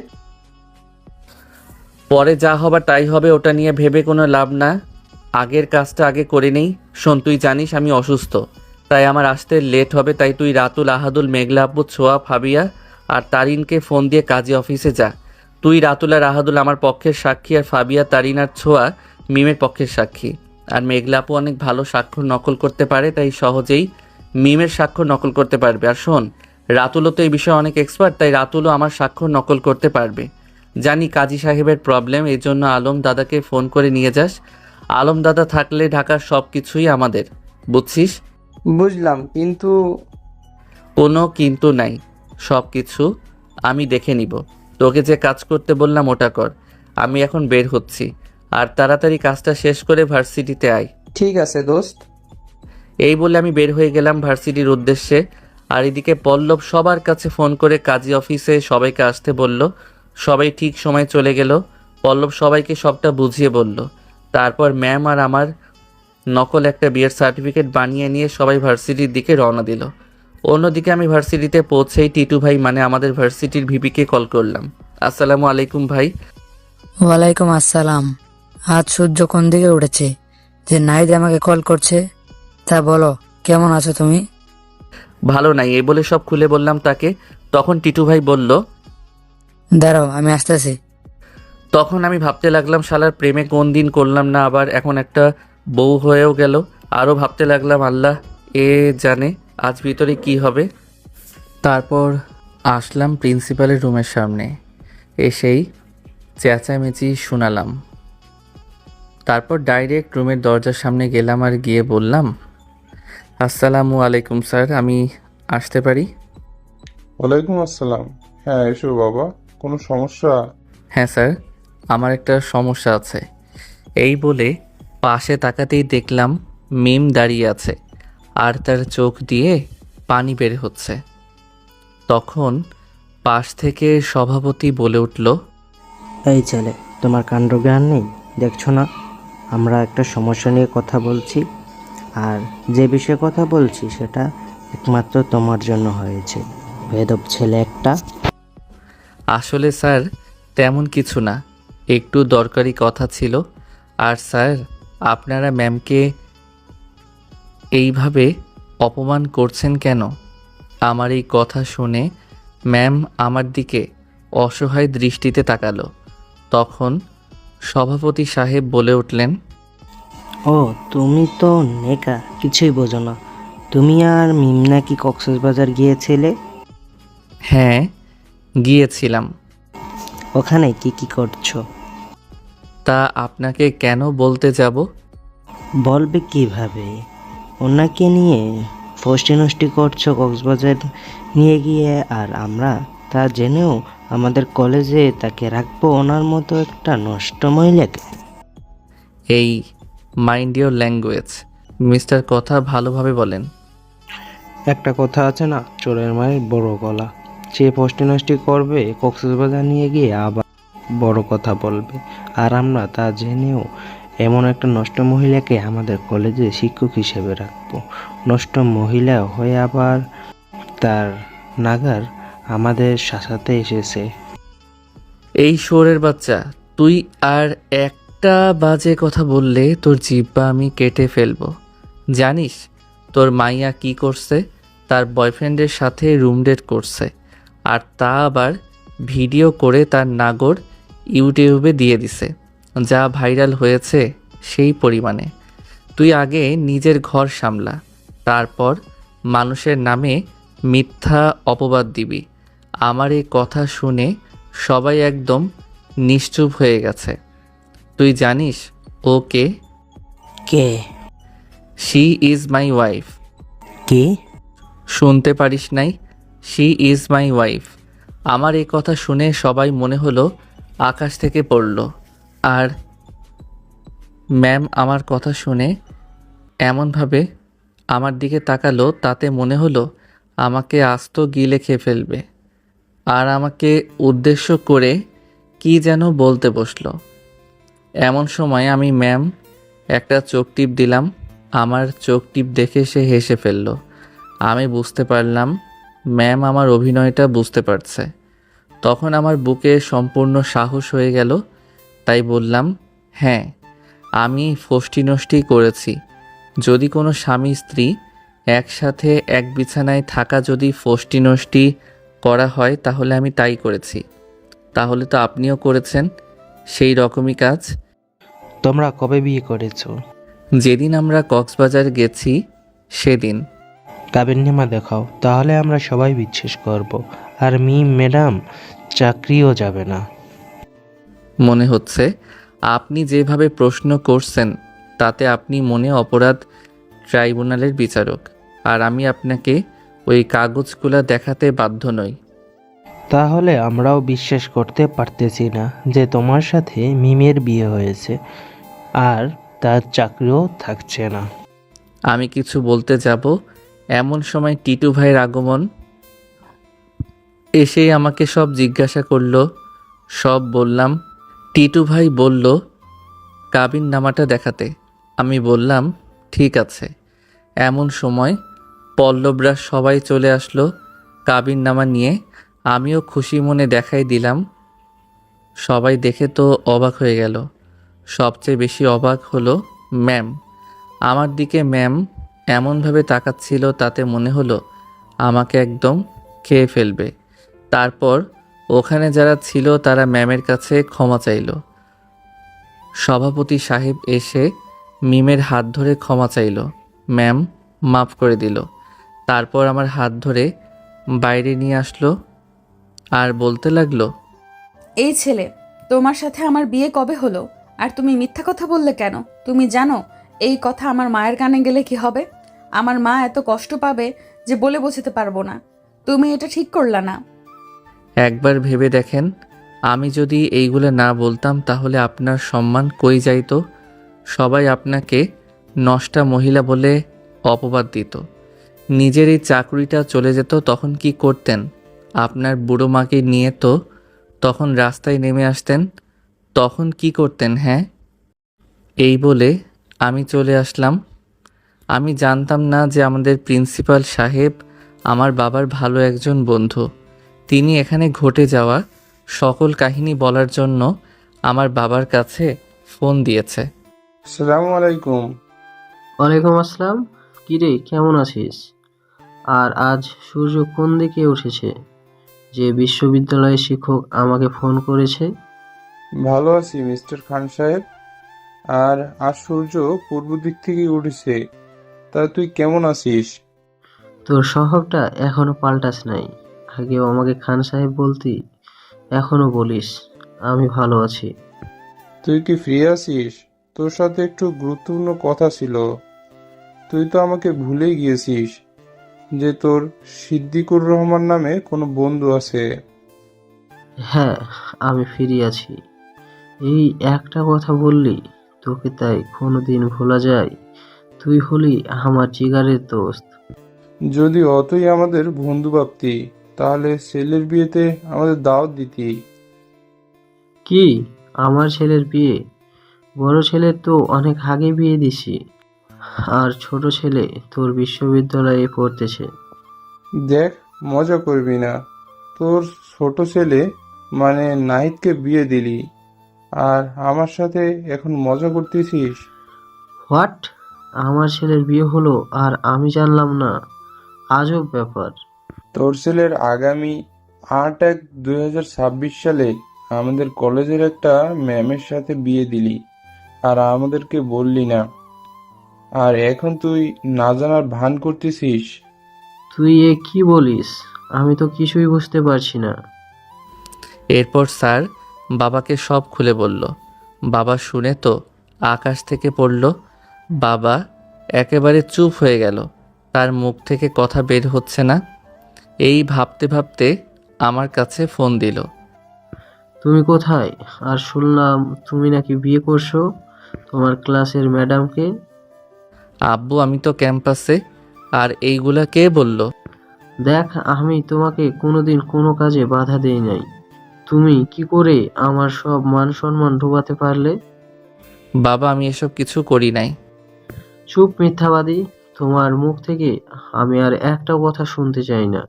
পরে যা হবার তাই হবে, ওটা নিয়ে ভেবে কোনো লাভ না। আগের কাজটা আগে করে নেই। শোন, তুই জানিস আমি অসুস্থ, তাই আমার আসতে লেট হবে। তাই তুই রাতুল, আহাদুল, মেঘলা আব্বু, ছোয়া, ফাবিয়া আর তারিনকে ফোন দিয়ে কাজী অফিসে যা। তুই, রাতুল আর আহাদুল আমার পক্ষের সাক্ষী, আর ফাবিয়া, তারিন আর ছোয়া মিমের পক্ষের সাক্ষী। আর মেঘলা আপু অনেক ভালো স্বাক্ষর নকল করতে পারে, তাই সহজেই মিমের স্বাক্ষর নকল করতে পারবে। আর শোন, রাতুলও তো এই বিষয়ে অনেক এক্সপার্ট, তাই রাতুলও আমার স্বাক্ষর নকল করতে পারবে। জানি কাজী সাহেবের প্রবলেম, এই জন্য আলম দাদাকে ফোন করে নিয়ে যাস। আলম দাদা থাকলে ঢাকার সব কিছুই আমাদের, বুঝছিস? বুঝলাম, কিন্তু কোনো কিন্তু নাই, সব কিছু আমি দেখে নিব। তোকে যে কাজ করতে বললাম ওটা কর। আমি এখন বের হচ্ছি, আর তাড়াতাড়ি কাজটা শেষ করে ভার্সিটিতে আয়। ঠিক আছে দোস্ত। এই বলে আমি বের হয়ে গেলাম ভার্সিটির উদ্দেশ্যে। আর এদিকে পল্লব সবার কাছে ফোন করে কাজী অফিসে সবাইকে আসতে বলল। সবাই ঠিক সময় চলে গেল। পল্লব সবাইকে সবটা বুঝিয়ে বলল। তারপর ম্যাম আর আমার নকল একটা বিয়ের সার্টিফিকেট বানিয়ে নিয়ে সবাই ভার্সিটির দিকে রওনা দিল। অন্যদিকে আমি ভার্সিটিতে পৌঁছেই টিটু ভাই, মানে আমাদের ভার্সিটির ভিপিকে কল করলাম। আসসালামু আলাইকুম ভাই। ওয়ালাইকুম আসসালাম। আজ সূর্য কোন দিকে উঠেছে যে নাইদ আমাকে কল করছে? তা বলো, কেমন আছো তুমি? ভালো নাই, এই বলে সব খুলে বললাম তাকে। তখন টিটু ভাই বলল, দাঁড়াও আমি আসতেছি। তখন আমি ভাবতে লাগলাম শালার প্রেমে কোন দিন করলাম না, আবার এখন একটা বউ হয়েও গেল। আরও ভাবতে লাগলাম আল্লাহ এ জানে আজ ভিতরে কি হবে। তারপর আসলাম প্রিন্সিপালের রুমের সামনে, এসেই চেঁচামেচি শোনালাম। তারপর ডাইরেক্ট রুমের দরজার সামনে গেলাম আর গিয়ে বললাম, আসসালামু আলাইকুম স্যার, আমি আসতে পারি? ওয়ালাইকুম আসসালাম। হ্যাঁ এসো বাবা, কোনো সমস্যা? হ্যাঁ স্যার, আমার একটা সমস্যা আছে। এই বলে পাশে তাকাতেই দেখলাম মিম দাঁড়িয়ে আছে, আর তার চোখ দিয়ে পানি বের হচ্ছে। তখন পাশ থেকে সভাপতি বলে উঠল, এই ছেলে, তোমার কাণ্ডজ্ঞান নেই? দেখছো না আমরা একটা সমস্যা নিয়ে কথা বলছি, আর যে বিষয়ে কথা বলছি সেটা একমাত্র তোমার জন্য হয়েছে। বেয়াদব ছেলে একটা। আসলে স্যার তেমন কিছু না, একটু দরকারি কথা ছিল। আর স্যার, আপনারা ম্যামকে এইভাবে অপমান করছেন কেন? আমার এই কথা শুনে ম্যাম আমার দিকে অসহায় দৃষ্টিতে তাকালো। তখন সভাপতি সাহেব বলে উঠলেন, ও তুমি তো নেকা, কিছুই বোঝো না। তুমি আর মিম নাকি কক্সবাজার গিয়েছিলে? হ্যাঁ গিয়েছিলাম। ওখানে কি কি করছো? তা আপনাকে কেন বলতে যাব? বলবে কিভাবে? ওনাকে নিয়ে ফষ্টি নষ্টি করছো কক্সবাজার নিয়ে গিয়ে, আর আমরা তা জেনেও আমাদের কলেজে তাকে রাখবো ওনার মতো একটা নষ্ট মহিলাকে? এই মাইন্ড ইওর ল্যাঙ্গুয়েজ মিস্টার, কথা ভালোভাবে বলেন। একটা কথা আছে না, চোরের মায়ের বড় গলা। যে ফষ্টি নষ্টি করবে কক্সবাজার নিয়ে গিয়ে আবার বড় কথা বলবে, আর আমরা তা জেনেও এমন একটা নষ্ট মহিলাকে আমাদের কলেজে শিক্ষক হিসেবে রাখবো। নষ্ট মহিলা হয়ে আবার তার নাগার আমাদের শাসাতে এসেছে। এই শোরের বাচ্চা, তুই আর একটা বাজে কথা বললে তোর জিহ্বা আমি কেটে ফেলবো। জানিস তোর মাইয়া কি করছে? তার বয়ফ্রেন্ডের সাথে রুম ডেট করছে, আর তা আবার ভিডিও করে তার নাগর ইউটিউবে দিয়ে দিছে, যা ভাইরাল হয়েছে সেই পরিমাণে। তুই আগে নিজের ঘর সামলা, তারপর মানুষের নামে মিথ্যা অপবাদ দিবি। আমার এই কথা শুনে সবাই একদম নিশ্চুপ হয়ে গেছে। তুই জানিস ও কে? কে? She is my wife. কি? শুনতে পারিস নাই? She is my wife. আমার এই কথা শুনে সবাই মনে হলো আকাশ থেকে পড়ল। আর ম্যাম আমার কথা শুনে এমনভাবে আমার দিকে তাকালো, তাতে মনে হলো আমাকে আস্ত গিলে খেয়ে ফেলবে। আর আমাকে উদ্দেশ্য করে কি যেন বলতে বসলো। এমন সময় আমি ম্যাম একটা চোখ টিপ দিলাম। আমার চোখ টিপ দেখে সে হেসে ফেলল। আমি বুঝতে পারলাম ম্যাম আমার অভিনয়টা বুঝতে পারছে। তখন আমার বুকে সম্পূর্ণ সাহস হয়ে গেল। তাই বললাম, হ্যাঁ আমি ফষ্টি নষ্টি করেছি। যদি কোনো স্বামী স্ত্রী একসাথে এক বিছানায় থাকা যদি ফষ্টি নষ্টি করা হয় তাহলে আমি তাই করেছি। তাহলে তো আপনিও করেছেন সেই রকমই কাজ। তোমরা কবে বিয়ে করেছো? যেদিন আমরা কক্সবাজার গেছি সেদিন। কাবিননামা দেখাও, তাহলে আমরা সবাই বিশ্বাস করব। আর ম্যাডাম চাকরিও যাবে না। মনে হচ্ছে আপনি যেভাবে প্রশ্ন করছেন তাতে আপনি মনে অপরাধ ট্রাইব্যুনালের বিচারক, আর আমি আপনাকে ওই কাগজগুলো দেখাতে বাধ্য নই। তাহলে আমরাও বিশ্বাস করতে পারতেছি না যে তোমার সাথে মিমের বিয়ে হয়েছে আর তার চাকরিও থাকছে না। আমি কিছু বলতে যাব এমন সময় টিটু ভাইয়ের আগমন। এসেই আমাকে সব জিজ্ঞাসা করলো। সব বললাম। টিটু ভাই বলল কাবিননামাটা দেখাতে। আমি বললাম ঠিক আছে। এমন সময় পল্লবরা সবাই চলে আসলো কাবিননামা নিয়ে। আমিও খুশি মনে দেখাই দিলাম। সবাই দেখে তো অবাক হয়ে গেল। সবচেয়ে বেশি অবাক হলো ম্যাম। আমার দিকে ম্যাম এমনভাবে তাকাচ্ছিল তাতে মনে হলো আমাকে একদম খেয়ে ফেলবে। তারপর ওখানে যারা ছিল তারা ম্যামের কাছে ক্ষমা চাইল। সভাপতি সাহেব এসে মিমের হাত ধরে ক্ষমা চাইল। ম্যাম মাফ করে দিল। তারপর আমার হাত ধরে বাইরে নিয়ে আসলো আর বলতে লাগলো, এই ছেলে, তোমার সাথে আমার বিয়ে কবে হলো? আর তুমি মিথ্যা কথা বললে কেন? তুমি জানো এই কথা আমার মায়ের কানে গেলে কি হবে? আমার মা এত কষ্ট পাবে যে বলে বোঝাতে পারবো না। তুমি এটা ঠিক করলা না। একবার ভেবে দেখেন, আমি যদি এইগুলো না বলতাম তাহলে আপনার সম্মান কই যাইতো। সবাই আপনাকে নষ্টা মহিলা বলে অপবাদ দিত। নিজের এই চাকরিটা চলে যেত, তখন কি করতেন? আপনার বুড়ো মাকে নিয়ে তো তখন রাস্তায় নেমে আসতেন। তখন কি করতেন? হ্যাঁ, এই বলে আমি চলে আসলাম। আমি জানতাম না যে আমাদের প্রিন্সিপাল সাহেব আমার বাবার ভালো একজন বন্ধু। তিনি এখানে ঘটে যাওয়া সকল কাহিনী বলার জন্য আমার বাবার কাছে ফোন দিয়েছে। আসসালামু আলাইকুম। ওয়ালাইকুম আসসালাম। কিরে, কেমন আছিস? আর আজ সূর্য কোন দিকে উঠেছে যে বিশ্ববিদ্যালয়ের শিক্ষক আমাকে ফোন করেছে? ভালো আছি মিস্টার খান সাহেব। আর আজ সূর্য পূর্ব দিক থেকে উঠেছে। তা তুই কেমন আছিস? তোর স্বভাবটা এখনো পাল্টাস নাই। আগেও আমাকে খান সাহেব বলতি, এখনো বলিস। আমি ভালো আছি। তুই কি ফ্রি আছিস? তোর সাথে একটু গুরুত্বপূর্ণ কথা ছিল। তুই তো আমাকে ভুলেই গিয়েছিস যে তোর সিদ্দিকুর রহমান নামে কোনো বন্ধু আছে। হ্যাঁ, আমি ফিরে আছি। এই একটা কথা বললি, তোকে তাই কোনোদিন ভোলা যায়? তুই হলি আমার জিগারের দোস্ত। যদি অতই আমাদের বন্ধু ভাবতি তাহলে ছেলের বিয়েতে আমাদের দাওয়াত দিতি। কি? আমার ছেলের বিয়ে? বড় ছেলের তো অনেক আগে বিয়ে দিছি। আর ছোট ছেলে তোর বিশ্ববিদ্যালয়ে পড়তেছে। দেখ, মজা করবি না। তোর ছোট ছেলে মানে নাহিদকে বিয়ে দিলি। আর আমার সাথে এখন মজা করতেছিস? হোয়াট? আমার ছেলের বিয়ে হলো আর আমি জানলাম না? আজব ব্যাপার। তোর ছেলের আগামী 8/1/2026 সালে আমাদের কলেজের একটা ম্যামের সাথে বিয়ে দিলি, আর আমাদেরকে বললি না। আর এখন তুই না জানার ভান করতেছিস? তুই এ কি বলিস? আমি তো কিছুই বুঝতে পারছি না। এরপর স্যার বাবাকে সব খুলে বলল। বাবা শুনে তো আকাশ থেকে পড়ল। বাবা একেবারে চুপ হয়ে গেল, তার মুখ থেকে কথা বের হচ্ছে না। এই ভাবতে ভাবতে আমার কাছে ফোন দিল। তুমি কোথায়? আর শুনলাম তুমি নাকি বিয়ে করছো তোমার ক্লাসের ম্যাডামকে। আব্বু আমি তো ক্যাম্পাসে। আর এইগুলা কে বলল? দেখ, আমি তোমাকে কোনোদিন কোনো কাজে বাধা দেই নাই। তুমি কি করে আমার সব মান সম্মান ডুবাতে পারলে? বাবা আমি এসব কিছু করি নাই। চুপ মিথ্যাবাদী! তোমার মুখ থেকে আমি আর একটা কথা শুনতে চাই না।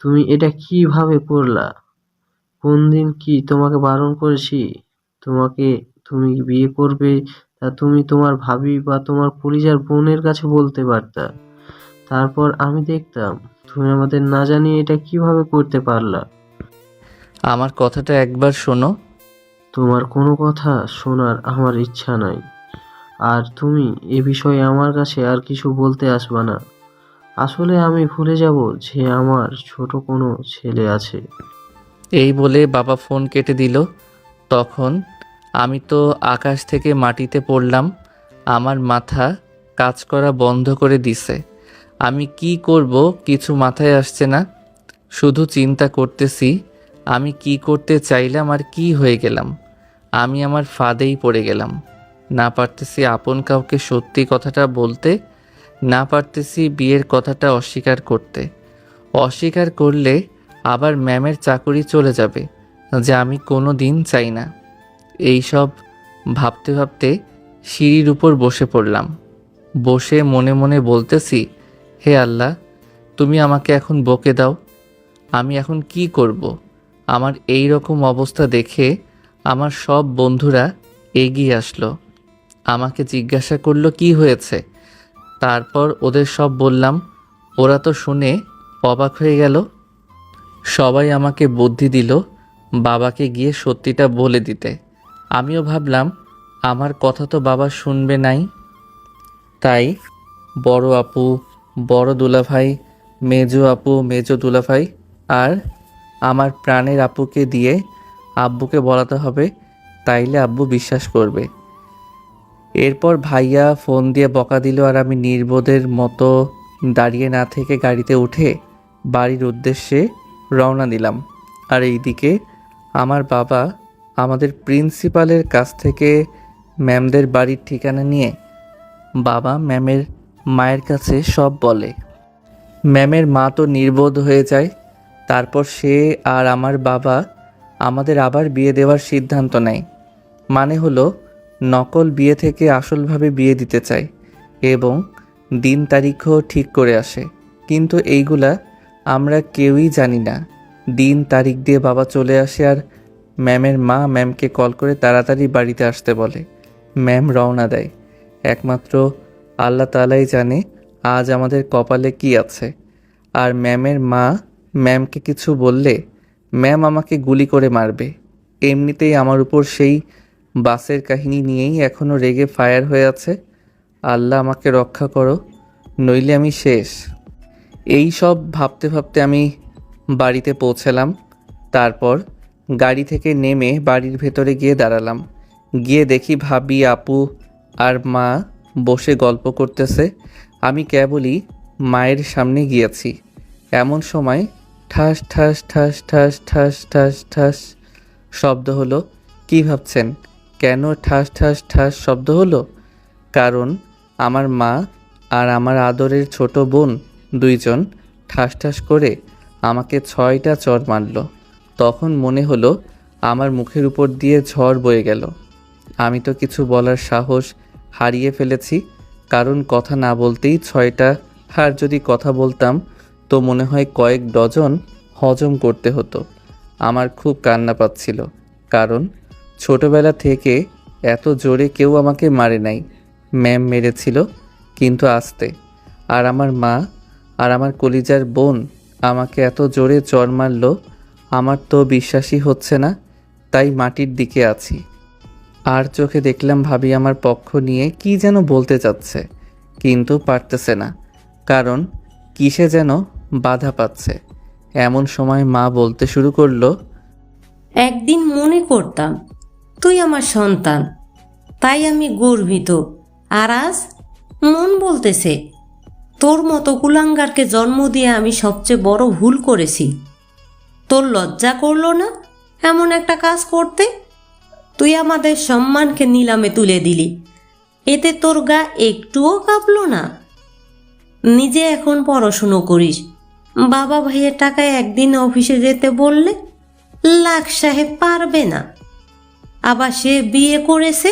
তুমি এটা কিভাবে করলা? কোন দিন কি তোমাকে বারণ করেছি? তুমি বিয়ে করবে তা তুমি তোমার ভাবি বা তোমার কলিজার বোনের কাছে বলতে পারতা। তারপর আমি দেখতাম। তুমি আমাদের না জানিয়ে এটা কিভাবে করতে পারলা? আমার কথাটা একবার শোনো। তোমার কোনো কথা শোনার আমার ইচ্ছা নাই। আর তুমি এ বিষয়ে আমার কাছে আর কিছু বলতে আসবা না। আসলে আমি ভুলে যাব যে আমার ছোট কোনো ছেলে আছে। এই বলে বাবা ফোন কেটে দিল। তখন আমি তো আকাশ থেকে মাটিতে পড়লাম। আমার মাথা কাজ করা বন্ধ করে দিছে। আমি কি করব কিছু মাথায় আসছে না। শুধু চিন্তা করতেছি আমি কি করতে চাইলাম আর কি হয়ে গেলাম। আমি আমার ফাঁদেই পড়ে গেলাম। না পারতেছি আপন কাউকে সত্যি কথাটা বলতে, না পারতেছি বিয়ের কথাটা অস্বীকার করতে। অস্বীকার করলে আবার ম্যামের চাকরি চলে যাবে, যা আমি কোনো দিন চাই না। এই সব ভাবতে ভাবতে সিঁড়ির উপর বসে পড়লাম। বসে মনে মনে বলতেছি, হে আল্লাহ, তুমি আমাকে এখন বকে দাও। আমি এখন কি করব? আমার এই রকম অবস্থা দেখে আমার সব বন্ধুরা এগিয়ে আসলো, আমাকে জিজ্ঞাসা করলো কি হয়েছে। তারপর ওদের সব বললাম। ওরা তো শুনে অবাক হয়ে গেল। সবাই আমাকে বুদ্ধি দিল বাবাকে গিয়ে সত্যিটা বলে দিতে। আমিও ভাবলাম আমার কথা তো বাবা শুনবে নাই, তাই বড় আপু, বড় দুলাভাই, মেজো আপু, মেজো দুলাভাই আর আমার প্রাণের আপুকে দিয়ে আব্বুকে বলাতে হবে, তাইলে আব্বু বিশ্বাস করবে। এরপর ভাইয়া ফোন দিয়ে বকা দিল আর আমি নির্বোধের মতো দাঁড়িয়ে না থেকে গাড়িতে উঠে বাড়ির উদ্দেশ্যে রওনা দিলাম। আর এইদিকে আমার বাবা আমাদের প্রিন্সিপালের কাছ থেকে ম্যামদের বাড়ির ঠিকানা নিয়ে বাবা ম্যামের মায়ের কাছে সব বলে। ম্যামের মা তো নির্বোধ হয়ে যায়। তারপর সে আর আমার বাবা আমাদের আবার বিয়ে দেওয়ার সিদ্ধান্ত নেয়। মানে হলো নকল বিয়ে থেকে আসলভাবে বিয়ে দিতে চায় এবং দিন তারিখও ঠিক করে আসে। কিন্তু এইগুলা আমরা কেউই জানি না। দিন তারিখ দিয়ে বাবা চলে আসে আর ম্যামের মা ম্যামকে কল করে তাড়াতাড়ি বাড়িতে আসতে বলে। ম্যাম রওনা দেয়। একমাত্র আল্লাহ তাআলাই জানে আজ আমাদের কপালে কি আছে। আর ম্যামের মা ম্যামকে কিছু বললে ম্যাম আমাকে গুলি করে মারবে। এমনিতেই আমার উপর সেই বাসের কাহিনী নিয়েই এখনও রেগে ফায়ার হয়ে আছে। আল্লাহ আমাকে রক্ষা করো, নইলে আমি শেষ। এই সব ভাবতে ভাবতে আমি বাড়িতে পৌঁছালাম। তারপর গাড়ি থেকে নেমে বাড়ির ভেতরে গিয়ে দাঁড়ালাম। গিয়ে দেখি ভাবি, আপু আর মা বসে গল্প করতেছে। আমি কেবলই মায়ের সামনে গিয়েছি। এমন সময় ঠাস ঠাস ঠাস ঠাস ঠাস ঠাস ঠাস শব্দ হলো। কি ভাবছেন কেন ঠাস ঠাস ঠাস শব্দ হলো? কারণ আমার মা আর আমার আদরের ছোট বোন দুইজন ঠাস ঠাস করে আমাকে 6টা চড় মারল। তখন মনে হলো আমার মুখের উপর দিয়ে ঝড় বয়ে গেল। আমি তো কিছু বলার সাহস হারিয়ে ফেলেছি, কারণ কথা না বলতেই 6টা, আর যদি কথা বলতাম তো মনে হয় কয়েক ডজন হজম করতে হতো। আমার খুব কান্না পাচ্ছিল, কারণ ছোটবেলা থেকে এত জোরে কেউ আমাকে মারে নাই। ম্যাম মেরেছিল, কিন্তু আস্তে। আর আমার মা আর আমার কলিজার বোন আমাকে এত জোরে চড় মারলো, আমার তো বিশ্বাসই হচ্ছে না। তাই মাটির দিকে আছি। আর চোখে দেখলাম ভাবি আমার পক্ষ নিয়ে কি যেন বলতে চাচ্ছে, কিন্তু পারতেছে না, কারণ কিসে যেন বাধা পাচ্ছে। এমন সময় মা বলতে শুরু করলো, একদিন মনে করতাম তুই আমার সন্তান, তাই আমি গর্বিত। আর আজ মন বলতেছে তোর মতো কুলাঙ্গারকে জন্ম দিয়ে আমি সবচেয়ে বড় ভুল করেছি। তোর লজ্জা করলো না এমন একটা কাজ করতে? তুই আমাদের সম্মানকে নিলামে তুলে দিলি, এতে তোর গা একটুও কাঁপলো না? নিজে এখন পড়াশুনো করিস, বাবা ভাইয়ের টাকায় একদিন অফিসে যেতে বললে লাখ সাহেব পারবে না। আবার সে বিয়ে করেছে,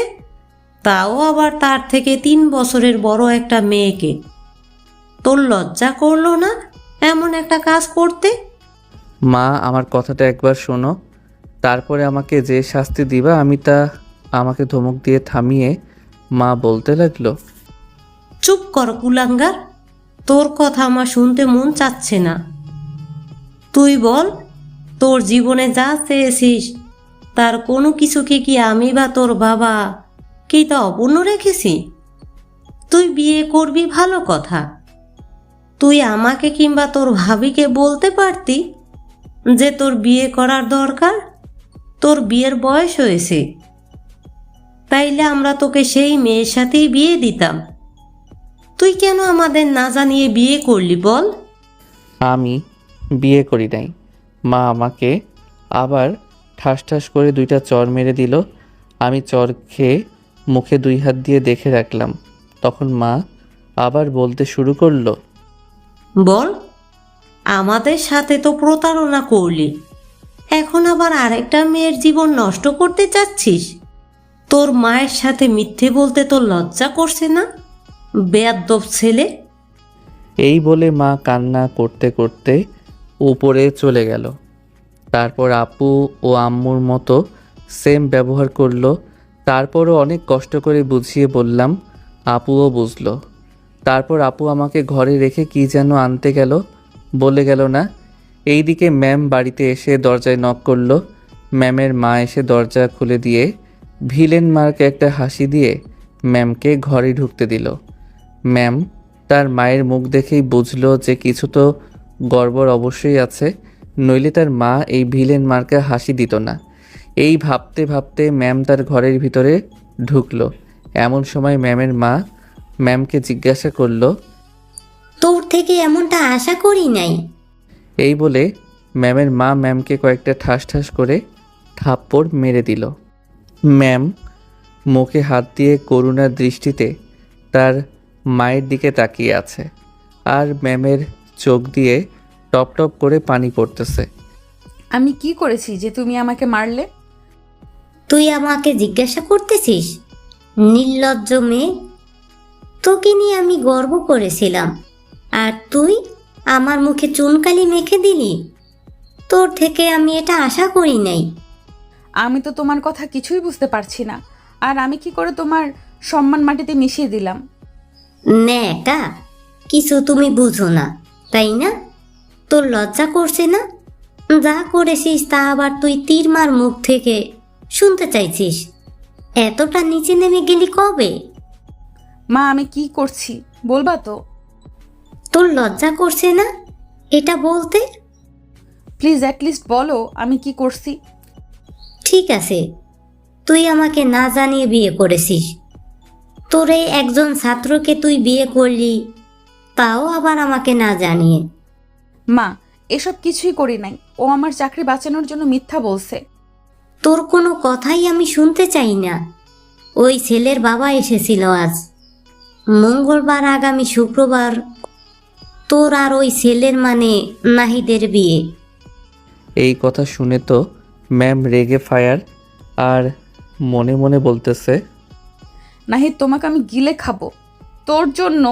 তাও আবার তার থেকে 3 বছরের বড় একটা মেয়েকে। তোর লজ্জা করলো না এমন একটা কাজ করতে? মা আমার কথাটা একবার শোনো, তারপরে আমাকে যে শাস্তি দিবা আমি তা। আমাকে ধমক দিয়ে থামিয়ে মা বলতে লাগলো, চুপ কর কুলাঙ্গার, তোর কথা আমার শুনতে মন চাচ্ছে না। তুই বল, তোর জীবনে যা চেয়েছিস তার কোনো কিছুকে কি আমি বা তোর বাবা কি তা অপূর্ণ রেখেছি? তুই বিয়ে করবি ভালো কথা, তুই আমাকে কিংবা তোর ভাবিকে বলতে পারতি যে তোর বিয়ে করার দরকার, তোর বিয়ের বয়স হয়েছে, তাইলে আমরা তোকে সেই মেয়ের সাথেই বিয়ে দিতাম। তুই কেন আমাদের না জানিয়ে বিয়ে করলি বল? আমি বিয়ে করি নাই। মা আমাকে আবার ঠাস ঠাস করে 2টা চড় মেরে দিল। আমি চড় খেয়ে মুখে 2 হাত দিয়ে দেখে রাখলাম। তখন মা আবার বলতে শুরু করলো, বল, আমাদের সাথে তো প্রতারণা করলি, এখন আবার আরেকটা মেয়ের জীবন নষ্ট করতে চাচ্ছিস? তোর মায়ের সাথে মিথ্যে বলতে তোর লজ্জা করছে না, বেয়াদ্দপ ছেলে? এই বলে মা কান্না করতে করতে উপরে চলে গেল। তারপর আপু ও আম্মুর মতো সেম ব্যবহার করলো। তারপরও অনেক কষ্ট করে বুঝিয়ে বললাম, আপুও বুঝলো। তারপর আপু আমাকে ঘরে রেখে কি যেন আনতে গেল, বলে গেল না। এইদিকে ম্যাম বাড়িতে এসে দরজায় নক করলো। ম্যামের মা এসে দরজা খুলে দিয়ে ভিলেন মার্কে একটা হাসি দিয়ে ম্যামকে ঘরে ঢুকতে দিল। ম্যাম তার মায়ের মুখ দেখেই বুঝলো যে কিছু তো গড়বড় অবশ্যই আছে, নইলে তার মা এই ভিলেন মার্কে হাসি দিত না। এই ভাবতে ভাবতে ম্যাম তার ঘরের ভিতরে ঢুকলো। এমন সময় ম্যামের মা ম্যামকে জিজ্ঞাসা করলো, তোর থেকে এমনটা আশা করি নাই। এই বলে ম্যামের মা ম্যামকে কয়েকটা ঠাস ঠাস করে থাপ্পড় মেরে দিল। ম্যাম মুখে হাত দিয়ে করুণার দৃষ্টিতে তার মায়ের দিকে তাকিয়ে আছে, আর ম্যামের চোখ দিয়ে টপ টপ করে পানি পড়তেছে। আমি কি করেছি যে তুমি আমাকে মারলে? তুই আমাকে জিজ্ঞাসা করতেছিস? নির্লজ্জ মেয়ে, তোকে নিয়ে আমি গর্ব করেছিলাম, আর তুই আমার মুখে চুনকালি মেখে দিলি। তোর থেকে আমি এটা আশা করি নাই। আমি তো তোমার কথা কিছুই বুঝতে পারছি না, আর আমি কি করে তোমার সম্মান মাটিতে মিশিয়ে দিলাম? ন্যাকা, কিছু তুমি বুঝো না, তাই না? তোর লজ্জা করছে না? যা করেছিস তা আবার তুই তীরমার মুখ থেকে শুনতে চাইছিস? এতটা নিচে নেমে গেলি কবে? মা আমি কি করছি বলবা তো? তোর লজ্জা করছে না এটা বলতে? প্লিজ অ্যাটলিস্ট বলো আমি কি করছি। ঠিক আছে, তুই আমাকে না জানিয়ে বিয়ে করেছিস। তোর এই একজন ছাত্রকে তুই বিয়ে করলি, তাও আবার আমাকে না জানিয়ে। মা এসব কিছুই করি নাই, ও আমার চাকরি বাঁচানোর জন্য মিথ্যা বলছে। তোর কোনো কথাই আমি শুনতে চাই না। ওই ছেলের বাবা এসেছিল আজ। মঙ্গলবার আগামী শুক্রবার তোর আর ওই ছেলের মানে নাহিদের বিয়ে। এই কথা শুনে তো ম্যাম রেগে ফায়ার, আর মনে মনে বলতেছে, নাহিদ তোমাকে আমি গিলে খাবো, তোর জন্য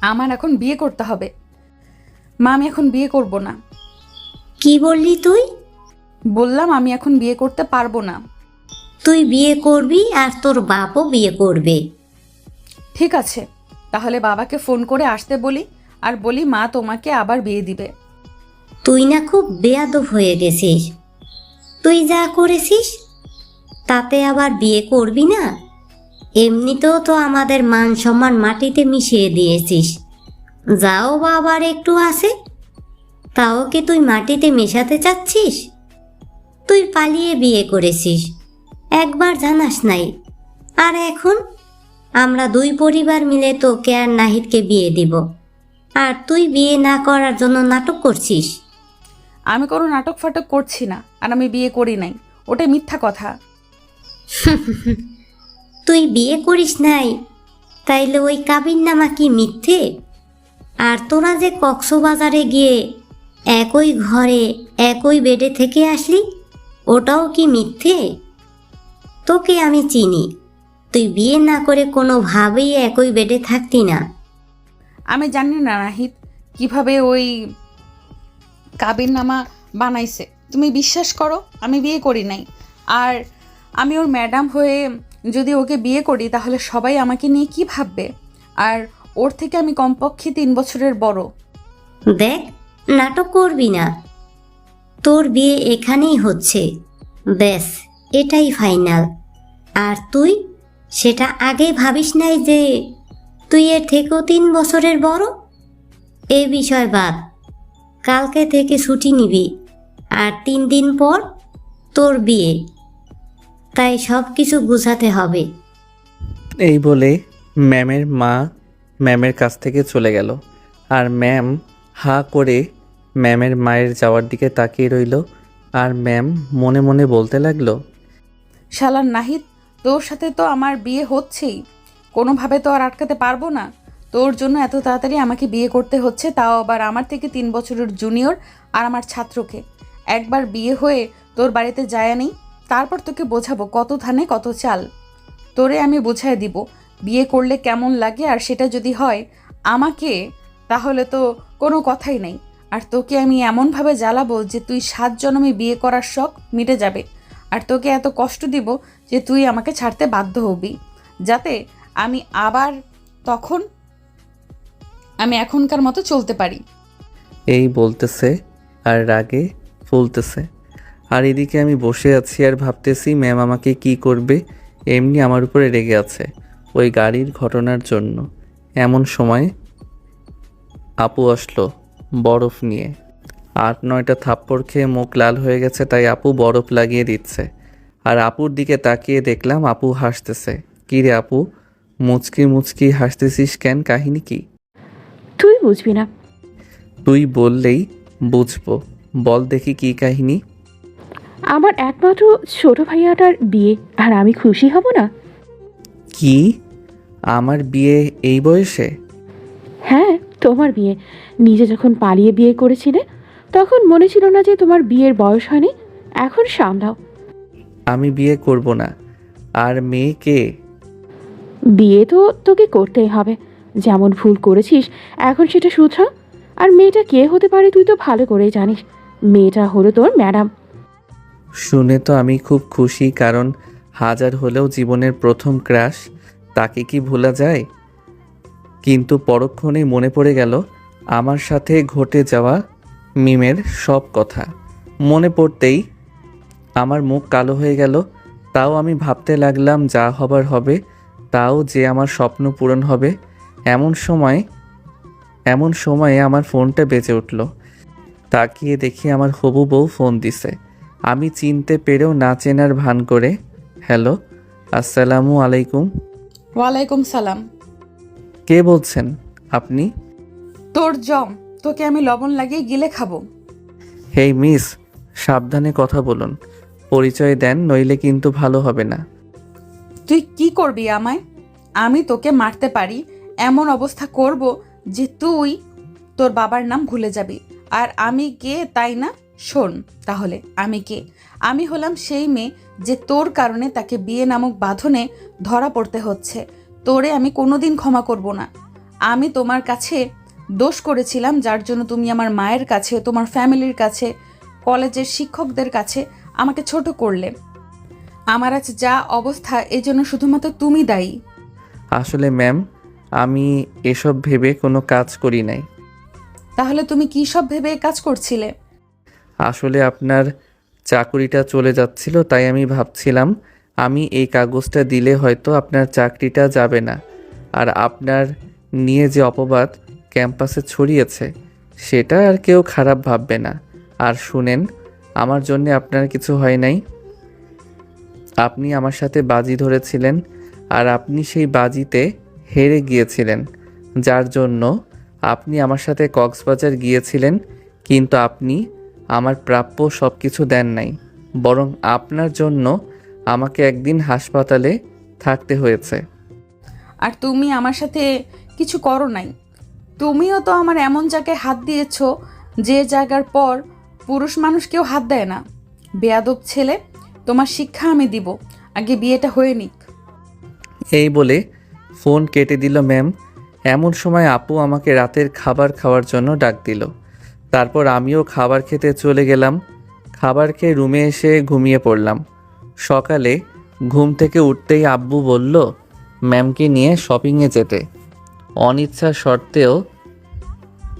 আমার এখন বিয়ে করতে হবে। মা আমি এখন বিয়ে করব না। কি বললি তুই? বললাম আমি এখন বিয়ে করতে পারবো না। তুই বিয়ে করবি আর তোর বাপও বিয়ে করবে। ঠিক আছে, তাহলে বাবাকে ফোন করে আসতে বলি, আর বলি মা তোমাকে আবার বিয়ে দিবে। তুই না খুব বেয়াদব হয়ে গেছিস। তুই যা করেছিস তাতে আবার বিয়ে করবি না? এমনিতেও তো আমাদের মান সম্মান মাটিতে মিশিয়ে দিয়েছিস, যাও বা আবার একটু আছে, তাও কি তুই মাটিতে মেশাতে চাচ্ছিস? তুই পালিয়ে বিয়ে করেছিস, একবার জানাস নাই, আর এখন আমরা দুই পরিবার মিলে তোকে আর নাহিদকে বিয়ে দিব, আর তুই বিয়ে না করার জন্য নাটক করছিস। আমি কোনো নাটক ফাটক করছি না, আর আমি বিয়ে করি নাই, ওটা মিথ্যা কথা। তুই বিয়ে করিস নাই, তাইলে ওই কাবিননামা কি মিথ্যে? আর তোরা যে কক্সবাজারে গিয়ে একই ঘরে একই বেডে থেকে আসলি, ওটাও কি মিথ্যে? তোকে আমি চিনি, তুই বিয়ে না করে কোনোভাবেই একই বেডে থাকতি না। আমি জানি না নাহিদ কিভাবে ওই কাবিননামা বানাইছে। তুমি বিশ্বাস করো আমি বিয়ে করি নাই, আর আমি ওর ম্যাডাম হয়ে যদি ওকে বিয়ে করি তাহলে সবাই আমাকে নিয়ে কি ভাববে? আর ওর থেকে আমি কমপক্ষে 3 বছরের বড়। দেখ, নাটক করবি না, তোর বিয়ে এখানেই হচ্ছে, ব্যাস এটাই ফাইনাল। আর তুই সেটা আগে ভাবিস নাই যে তুই এর থেকেও 3 বছরের বড়? এই বিষয় বাদ, কালকে থেকে ছুটি নিবি, আর 3 দিন পর তোর বিয়ে, তাই সব কিছু গুছাতে হবে। এই বলে ম্যামের মা ম্যামের কাছ থেকে চলে গেল, আর ম্যাম হা করে ম্যামের মায়ের যাওয়ার দিকে তাকিয়ে রইল। আর ম্যাম মনে মনে বলতে লাগলো, শালার নাহিদ, তোর সাথে তো আমার বিয়ে হচ্ছেই, কোনোভাবে তো আর আটকাতে পারবো না। তোর জন্য এত তাড়াতাড়ি আমাকে বিয়ে করতে হচ্ছে, তাও আবার আমার থেকে 3 বছরের জুনিয়র আর আমার ছাত্রকে। একবার বিয়ে হয়ে তোর বাড়িতে যায় নেই, তারপর তোকে বোঝাবো কত ধানে কত চাল। তোরে আমি বোঝায় দিব বিয়ে করলে কেমন লাগে, আর সেটা যদি হয় আমাকে, তাহলে তো কোনো কথাই নেই। আর তোকে আমি এমনভাবে জ্বালাবো যে তুই 7 জন্মে বিয়ে করার শখ মিটে যাবে, আর তোকে এত কষ্ট দিব যে তুই আমাকে ছাড়তে বাধ্য হবি, যাতে আমি আবার তখন আমি এখনকার মতো চলতে পারি। এই বলতেছে আর রাগে ফুলতেছে। আর এদিকে আমি বসে আছি আর ভাবতেছি ম্যাম আমাকে কি করবে, এমনি আমার উপরে রেগে আছে ওই গাড়ির ঘটনার জন্য। এমন সময় আপু আসলো বরফ নিয়ে। 8-9টা থাপ্পড় খেয়ে মুখ লাল হয়ে গেছে, তাই আপু বরফ লাগিয়ে দিচ্ছে। আর আপুর দিকে তাকিয়ে দেখলাম আপু হাসতেছে। কী রে আপু, মুচকি মুচকি হাসতেছিস কেন, কাহিনী কি? তুই বুঝবি না। তুই বললেই বুঝবো, বল দেখি কি কাহিনী। আমার একমাত্র ছোট ভাইয়াটার বিয়ে, আর আমি খুশি হব না? কি, আমার বিয়ে এই বয়সে? হ্যাঁ, তোমার বিয়ে। নিজে যখন পালিয়ে বিয়ে করেছিলে তখন মনে ছিল না যে তোমার বিয়ের বয়স হয়নি? এখন সামলাও। আমি বিয়ে করব না। আর মেয়ে কে? বিয়ে তো তোকে করতেই হবে, যেমন ভুল করেছিস এখন সেটা শুধরা। আর মেয়েটা কে হতে পারে তুই তো ভালো করেই জানিস, মেয়েটা হলো তোর ম্যাডাম। শুনে তো আমি খুব খুশি, কারণ হাজার হলেও জীবনের প্রথম ক্রাশ, তাকে কি ভোলা যায়? কিন্তু পরক্ষণেই মনে পড়ে গেল আমার সাথে ঘটে যাওয়া মিমের সব কথা। মনে পড়তেই আমার মুখ কালো হয়ে গেল। তাও আমি ভাবতে লাগলাম যা হবার হবে, তাও যে আমার স্বপ্ন পূরণ হবে। এমন সময়ে আমার ফোনটা বেজে উঠল। তাকিয়ে দেখি আমার হবু বউ ফোন দিছে। আমি চিনতে পেরেও না চেনার ভান করে, হ্যালো, আসসালামু আলাইকুম। ওয়ালাইকুম সালাম। কে বলছেন আপনি? তোর জম, তোকে আমি লবণ লাগিয়ে গিলে খাবো। হেই মিস, সাবধানে কথা বলুন, পরিচয় দেন, নইলে কিন্তু ভালো হবে না। তুই কি করবি আমায়? আমি তোকে মারতে পারি, এমন অবস্থা করব যে তুই তোর বাবার নাম ভুলে যাবি। আর আমি কে তাই না? শোন তাহলে আমি কে। আমি হলাম সেই মেয়ে যে তোর কারণে তাকে বিয়ে নামক বাঁধনে ধরা পড়তে হচ্ছে। তোরে আমি কোনোদিন ক্ষমা করব না। আমি তোমার কাছে দোষ করেছিলাম, যার জন্য তুমি আমার মায়ের কাছে, তোমার ফ্যামিলির কাছে কলেজের শিক্ষকদের কাছে আমাকে ছোট করলে। আমার আজ যা অবস্থা এজন্য শুধুমাত্র তুমি দায়ী। আসলে ম্যাম, আমি এসব ভেবে কোনো কাজ করি নাই। তাহলে তুমি কী সব ভেবে কাজ করছিলে? আসলে আপনার চাকরিটা চলে যাচ্ছিল, তাই আমি ভাবছিলাম আমি এই কাগজটা দিলে হয়তো আপনার চাকরিটা যাবে না। আর আপনার নিয়ে যে অপবাদ ক্যাম্পাসে ছড়িয়েছে সেটা আর কেউ খারাপ ভাববে না। আর শুনেন, আমার জন্যে আপনার কিছু হয় নাই। আপনি আমার সাথে বাজি ধরেছিলেন, আর আপনি সেই বাজিতে হেরে গিয়েছিলেন, যার জন্য আপনি আমার সাথে কক্সবাজার গিয়েছিলেন। কিন্তু আপনি আমার প্রাপ্য সব কিছু দেন নাই, বরং আপনার জন্য আমাকে একদিন হাসপাতালে থাকতে হয়েছে। আর তুমি আমার সাথে কিছু করো নাই। তুমিও তো আমার এমন জায়গায় হাত দিয়েছো যে জায়গার পর পুরুষ মানুষ কেউ হাত দেয় না। বেয়াদব ছেলে, তোমার শিক্ষা আমি দিব, আগে বিয়েটা হয়ে নিক। এই বলে ফোন কেটে দিল ম্যাম। এমন সময় আপু আমাকে রাতের খাবার খাওয়ার জন্য ডাক দিল। তারপর আমিও খাবার খেতে চলে গেলাম। খাবার খেয়ে রুমে এসে ঘুমিয়ে পড়লাম। সকালে ঘুম থেকে উঠতেই আব্বু বলল ম্যামকে নিয়ে শপিংয়ে যেতে। অনিচ্ছা সত্ত্বেও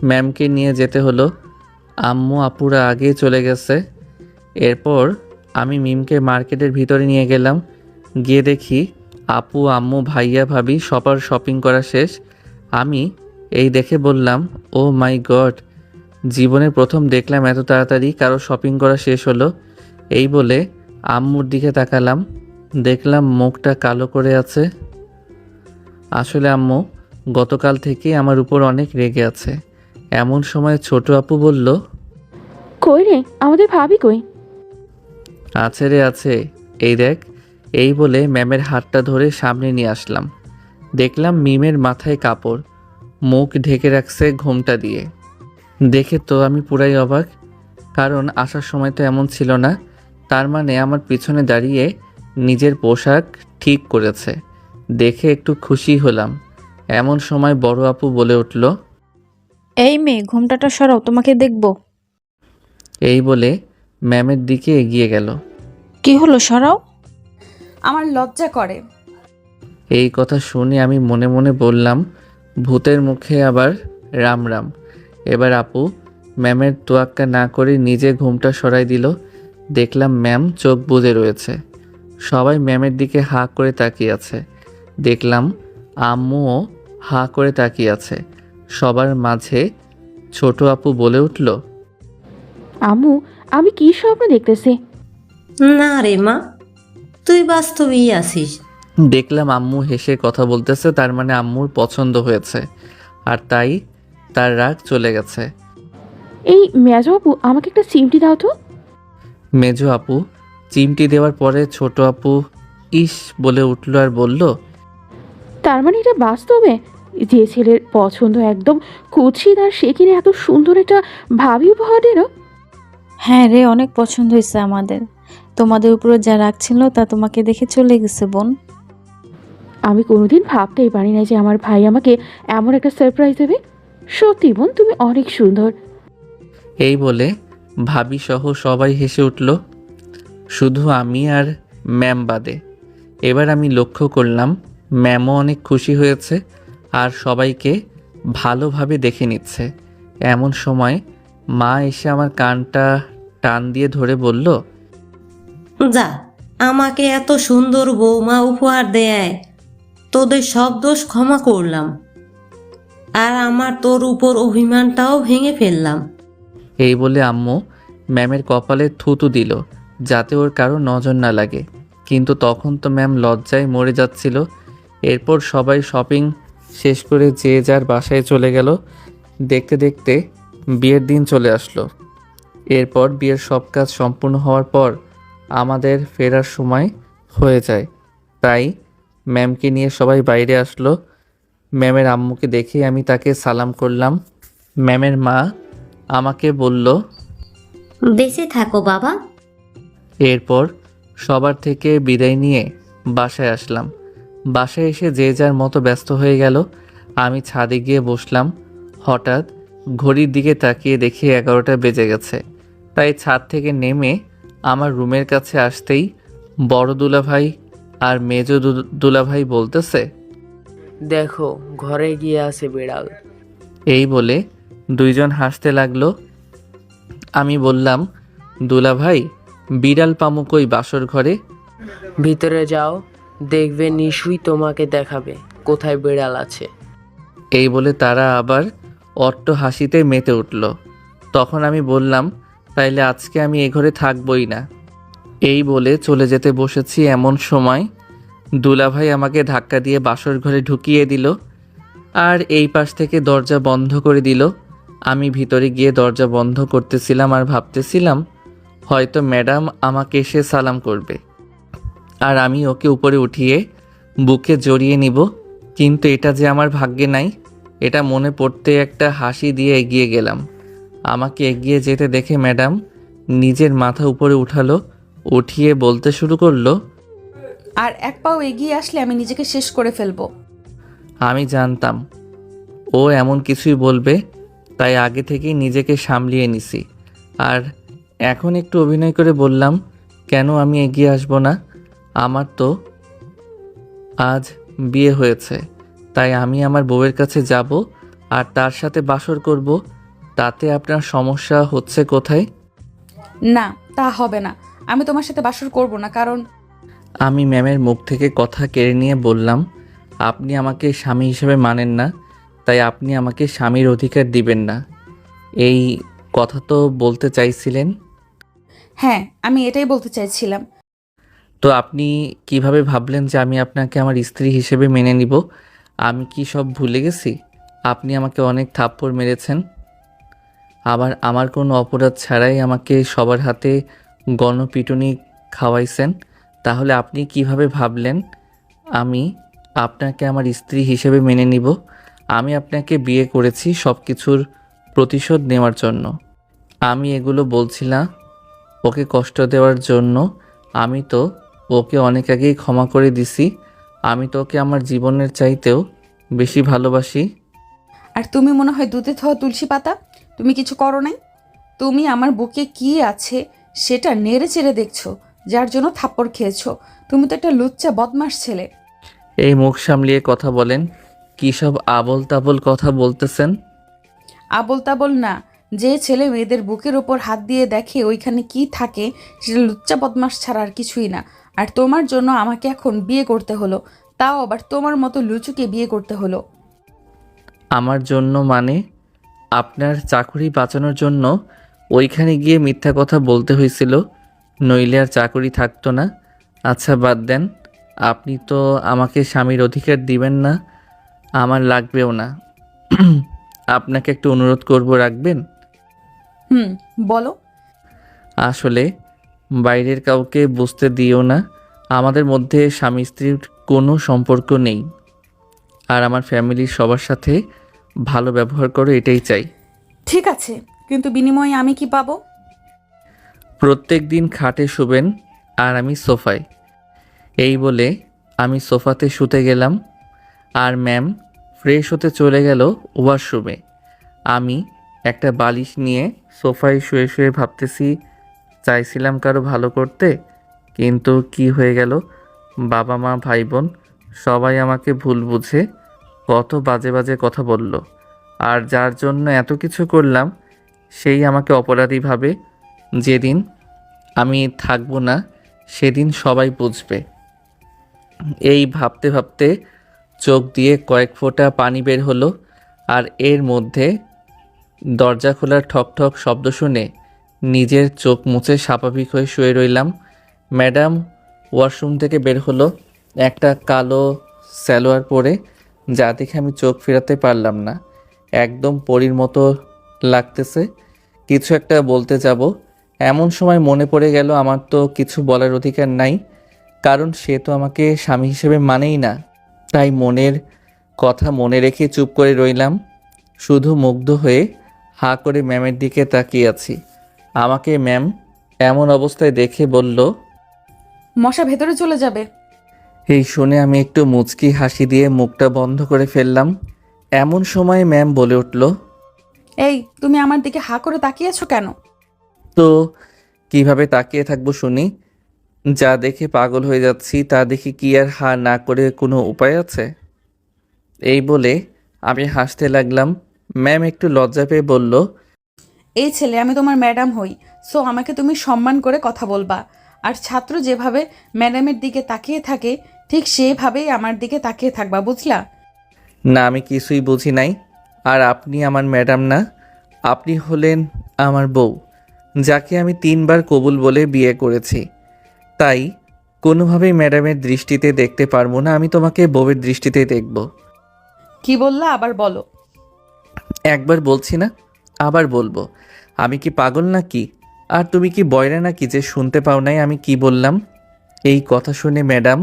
ম্যামকে নিয়ে যেতে হলো। আম্মু আপুরা আগেই চলে গেছে। এরপর আমি মিমকে মার্কেটের ভিতরে নিয়ে গেলাম। গিয়ে দেখি আপু, আম্মু, ভাইয়া, ভাবি সবার শপিং করা শেষ। আমি এই দেখে বললাম, ও মাই গড, জীবনে প্রথম দেখলাম এত তাড়াতাড়ি কারো শপিং করা শেষ হলো। এই বলে আম্মুর দিকে তাকালাম, দেখলাম মুখটা কালো করে আছে। আসলে আম্মু গতকাল থেকে আমার উপর অনেক রেগে আছে। এমন সময় ছোট আপু বলল, কই রে, আমাদের ভাবি কই? আছে রে আছে, এই দেখ। এই বলে ম্যামের হাতটা ধরে সামনে নিয়ে আসলাম। দেখলাম মিমের মাথায় কাপড়, মুখ ঢেকে রাখছে ঘোমটা দিয়ে। দেখে তো আমি পুরাই অবাক, কারণ আসার সময় তো এমন ছিল না। তার মানে আমার পিছনে দাঁড়িয়ে নিজের পোশাক ঠিক করেছে। দেখে একটু খুশি হলাম। এমন সময় বড় আপু বলে উঠল, এই মেয়ে, ঘোমটাটা সরাও, তোমাকে দেখব। এই বলে ম্যামের দিকে এগিয়ে গেল। কি হলো, সরাও। আমার লজ্জা করে। এই কথা শুনে আমি মনে মনে বললাম, ভূতের মুখে আবার রাম রাম। এবার আপু ম্যামের তোয়াক্কা না করে নিজে ঘুমটা সরাই দিল। দেখলাম ম্যাম চোখ বুজে রয়েছে। সবাই ম্যামের দিকে হাঁ করে তাকিয়ে আছে। দেখলাম আম্মুও হাঁ করে তাকিয়ে আছে। সবার মাঝে ছোট আপু বলে উঠল, আম্মু, আমি কি স্বপ্ন দেখতেছি? না রে মা, তুই বাস্তবেই আছিস। দেখলাম আম্মু হেসে কথা বলতেছে, তার মানে আম্মুর পছন্দ হয়েছে, আর তাই তার রাগ চলে গেছে। এই মেজো আপু, আমাকে একটা চিমটি দাও তো। মেজো আপু চিমটি দেওয়ার পরে ছোট আপু ইস বলে উঠল আর বলল, তার মানে এটা বাস্তবে? যে ছেলের পছন্দ একদম কুৎসিত, আর সে কিনা এত সুন্দর একটা ভাবি উপহার দিল। হ্যাঁ রে, অনেক পছন্দ হয়েছে আমাদের। তোমাদের উপরে যা রাগ ছিল তা তোমাকে দেখে চলে গেছে বোন। আমি কোনোদিন ভাবতেই পারি না যে আমার ভাই আমাকে এমন একটা সারপ্রাইজ দেবে। সত্যি বোন, তুমি অনেক সুন্দর। এই বলে ভাবি সহ সবাই হেসে উঠল, শুধু আমি আর ম্যাম বাদে। এবার আমি লক্ষ্য করলাম ম্যামও অনেক খুশি হয়েছে আর সবাইকে ভালোভাবে দেখে নিচ্ছে। এমন সময় মা এসে আমার কানটা টান দিয়ে ধরে বলল, যা, আমাকে এত সুন্দর বৌমা উপহার দেয়, তোদের সব দোষ ক্ষমা করলাম, আর আমার তোর উপর অভিমানটাও ভেঙে ফেললাম। এই বলে আম্মু ম্যামের কপালে থুতু দিল যাতে ওর কারো নজর না লাগে। কিন্তু তখন তো ম্যাম লজ্জায় মরে যাচ্ছিল। এরপর সবাই শপিং শেষ করে যে যার বাসায় চলে গেল। দেখতে দেখতে বিয়ের দিন চলে আসলো। এরপর বিয়ের সব কাজ সম্পূর্ণ হওয়ার পর আমাদের ফেরার সময় হয়ে যায়। তাই ম্যামকে নিয়ে সবাই বাইরে আসলো। ম্যামের আম্মুকে দেখে আমি তাকে সালাম করলাম। ম্যামের মা আমাকে বলল, বেঁচে থাকো বাবা। এরপর সবার থেকে বিদায় নিয়ে বাসায় আসলাম। বাসায় এসে যে যার মতো ব্যস্ত হয়ে গেল। আমি ছাদে গিয়ে বসলাম। হঠাৎ ঘড়ির দিকে তাকিয়ে দেখি 11টা বেজে গেছে। তাই ছাদ থেকে নেমে আমার রুমের কাছে আসতেই বড় দুলাভাই আর মেজ দুলাভাই বলতেছে, দেখো ঘরে গিয়ে আছে বিড়াল। এই বলে দুইজন হাসতে লাগলো। আমি বললাম, দুলাভাই বিড়াল পামু কই বাসর ঘরে? ভিতরে যাও, দেখবে নিশুই তোমাকে দেখাবে কোথায় বিড়াল আছে। এই বলে তারা আবার অট্ট হাসিতে মেতে উঠল। তখন আমি বললাম, তাইলে আজকে আমি এ ঘরে থাকবই না। এই বলে চলে যেতে বসেছি, এমন সময় দুলাভাই আমাকে ধাক্কা দিয়ে বাসর ঘরে ঢুকিয়ে দিল আর এই পাশ থেকে দরজা বন্ধ করে দিল। আমি ভিতরে গিয়ে দরজা বন্ধ করতেছিলাম আর ভাবতেছিলাম হয়তো ম্যাডাম আমাকে এসে সালাম করবে আর আমি ওকে উপরে উঠিয়ে বুকে জড়িয়ে নিব, কিন্তু এটা যে আমার ভাগ্যে নাই। এটা মনে পড়তে একটা হাসি দিয়ে এগিয়ে গেলাম। আমাকে এগিয়ে যেতে দেখে ম্যাডাম নিজের মাথা উপরে উঠালো, উঠিয়ে বলতে শুরু করলো, আর এক পাও এগিয়ে আসলে আমি নিজেকে শেষ করে ফেলবো। আমি জানতাম ও এমন কিছুই বলবে, তাই আগে থেকেই নিজেকে সামলিয়ে নিছি। আর এখন একটু অভিনয় করে বললাম, কেন আমি এগিয়ে আসবো না? আমার তো আজ বিয়ে হয়েছে, তাই আমি আমার বউয়ের কাছে যাব আর তার সাথে বাসর করব। তাতে আপনার সমস্যা হচ্ছে কোথায়? না, তা হবে না। আমি তোমার সাথে বাসর করব না, কারণ আমি ম্যামের মুখ থেকে কথা কেড়ে নিয়ে বললাম, আপনি আমাকে স্বামী হিসেবে মানেন না, তাই আপনি আমাকে স্বামীর অধিকার দিবেন না। এই কথা তো বলতে চাইছিলেন? হ্যাঁ, আমি এটাই বলতে চাইছিলাম। তো আপনি কিভাবে ভাবলেন যে আমি আপনাকে আমার স্ত্রী হিসেবে মেনে নিব? আমি কি সব ভুলে গেছি? আপনি আমাকে অনেক থাপ্পড় মেরেছেন, আবার আমার কোনো অপরাধ ছাড়াই আমাকে সবার হাতে গণপিটুনি খাওয়াইছেন। তাহলে আপনি কিভাবে ভাবলেন আমি আপনাকে আমার স্ত্রী হিসেবে মেনে নিব? আমি আপনাকে বিয়ে করেছি সব কিছুর প্রতিশোধ নেওয়ার জন্য। আমি এগুলো বলছি না ওকে কষ্ট দেওয়ার জন্য। আমি তো ওকে অনেক আগেই ক্ষমা করে দিছি। আমি তো ওকে আমার জীবনের চাইতেও বেশি ভালোবাসি। আর তুমি মনে হয় দুধে ধোয়া তুলসী পাতা, তুমি কিছু করো নাই। তুমি আমার বুকে কি আছে সেটা নেড়ে চেড়ে দেখছো, যার জন্য থাপ্পড় খেয়েছো। তুমি তো একটা লুচ্চা বদমাস ছেলে। এই মুখ সামলিয়ে কথা বলেন। কী সব আবল তাবল কথা বলতেছেন? আবল তাবল না, যে ছেলে মেয়েদের বুকের ওপর হাত দিয়ে দেখে ওইখানে কি থাকে, সেটা লুচ্চা বদমাস ছাড়া আর কিছুই না। আর তোমার জন্য আমাকে এখন বিয়ে করতে হলো, তাও আবার তোমার মতো লুচুকে বিয়ে করতে হলো। আমার জন্য মানে আপনার চাকরি বাঁচানোর জন্য ওইখানে গিয়ে মিথ্যা কথা বলতে হয়েছিল, নইলে আর চাকরি থাকতো না। আচ্ছা বাদ দেন, আপনি তো আমাকে স্বামীর অধিকার দিবেন না, আমার লাগবেও না। আপনাকে একটু অনুরোধ করব, রাখবেন? বলো। আসলে বাইরের কাউকে বুঝতে দিও না আমাদের মধ্যে স্বামী স্ত্রীর কোনো সম্পর্ক নেই, আর আমার ফ্যামিলির সবার সাথে ভালো ব্যবহার করো, এটাই চাই। ঠিক আছে, কিন্তু বিনিময়ে আমি কি পাবো? প্রত্যেক দিন খাটে শুবেন আর আমি সোফায়। এই বলে আমি সোফাতে শুতে গেলাম আর ম্যাম ফ্রেশ হতে চলে গেল ওয়াশরুমে। আমি একটা বালিশ নিয়ে সোফায় শুয়ে শুয়ে ভাবতেছি, চাইছিলাম কারো ভালো করতে, কিন্তু কি হয়ে গেল, বাবা মা ভাই বোন সবাই আমাকে ভুল বুঝে কত বাজে বাজে কথা বলল, আর যার জন্য এত কিছু করলাম সেই আমাকে অপরাধী ভাবে। যেদিন আমি থাকবো না সেদিন সবাই বুঝবে। এই ভাবতে ভাবতে চোখ দিয়ে কয়েক ফোঁটা পানি বের হলো, আর এর মধ্যে দরজা খোলার ঠক ঠক শব্দ শুনে নিজের চোখ মুছে স্বাভাবিক হয়ে শুয়ে রইলাম। ম্যাডাম ওয়াশরুম থেকে বের হলো, একটা কালো সালোয়ার পরে, যা দেখে আমি চোখ ফেরাতে পারলাম না। একদম পরীর মতো লাগতেছে। কিছু একটা বলতে যাব, এমন সময় মনে পড়ে গেল আমার তো কিছু বলার অধিকার নাই, কারণ সে তো আমাকে স্বামী হিসেবে মানেই না। তাই মনের কথা মনে রেখে চুপ করে রইলাম, শুধু মুগ্ধ হয়ে হাঁ করে ম্যামের দিকে তাকিয়ে আছি। আমাকে ম্যাম এমন অবস্থায় দেখে বলল, মশা ভেতরে চলে যাবে। এই শুনে আমি একটু মুচকি হাসি দিয়ে মুখটা বন্ধ করে ফেললাম। এমন সময় ম্যাম বলে উঠল, এই, তুমি আমার দিকে হাঁ করে তাকিয়েছো কেন? তো কিভাবে তাকিয়ে থাকবো শুনি? যা দেখে পাগল হয়ে যাচ্ছি তা দেখে কি আর হা না করে কোনো উপায় আছে? এই বলে আমি হাসতে লাগলাম। ম্যাম একটু লজ্জা পেয়ে বলল, এই ছেলে, আমি তোমার ম্যাডাম হই, সো আমাকে তুমি সম্মান করে কথা বলবা। আর ছাত্র যেভাবে ম্যাডামের দিকে তাকিয়ে থাকে ঠিক সেভাবেই আমার দিকে তাকিয়ে থাকবা, বুঝলা? না আমি কিছুই বুঝি নাই। আর আপনি আমার ম্যাডাম না, আপনি হলেন আমার বউ, যাকে আমি 3বার কবুল বলে বিয়ে করেছি। তাই কোনোভাবেই ম্যাডামের দৃষ্টিতে দেখতে পারবো না, আমি তোমাকে বউয়ের দৃষ্টিতে দেখব। কি বললা আবার বলো। একবার বলছি না, আবার বলবো। আমি কি পাগল নাকি? আর তুমি কি বয়রা নাকি যে শুনতে পাও নাই আমি কি বললাম? এই কথা শুনে ম্যাডাম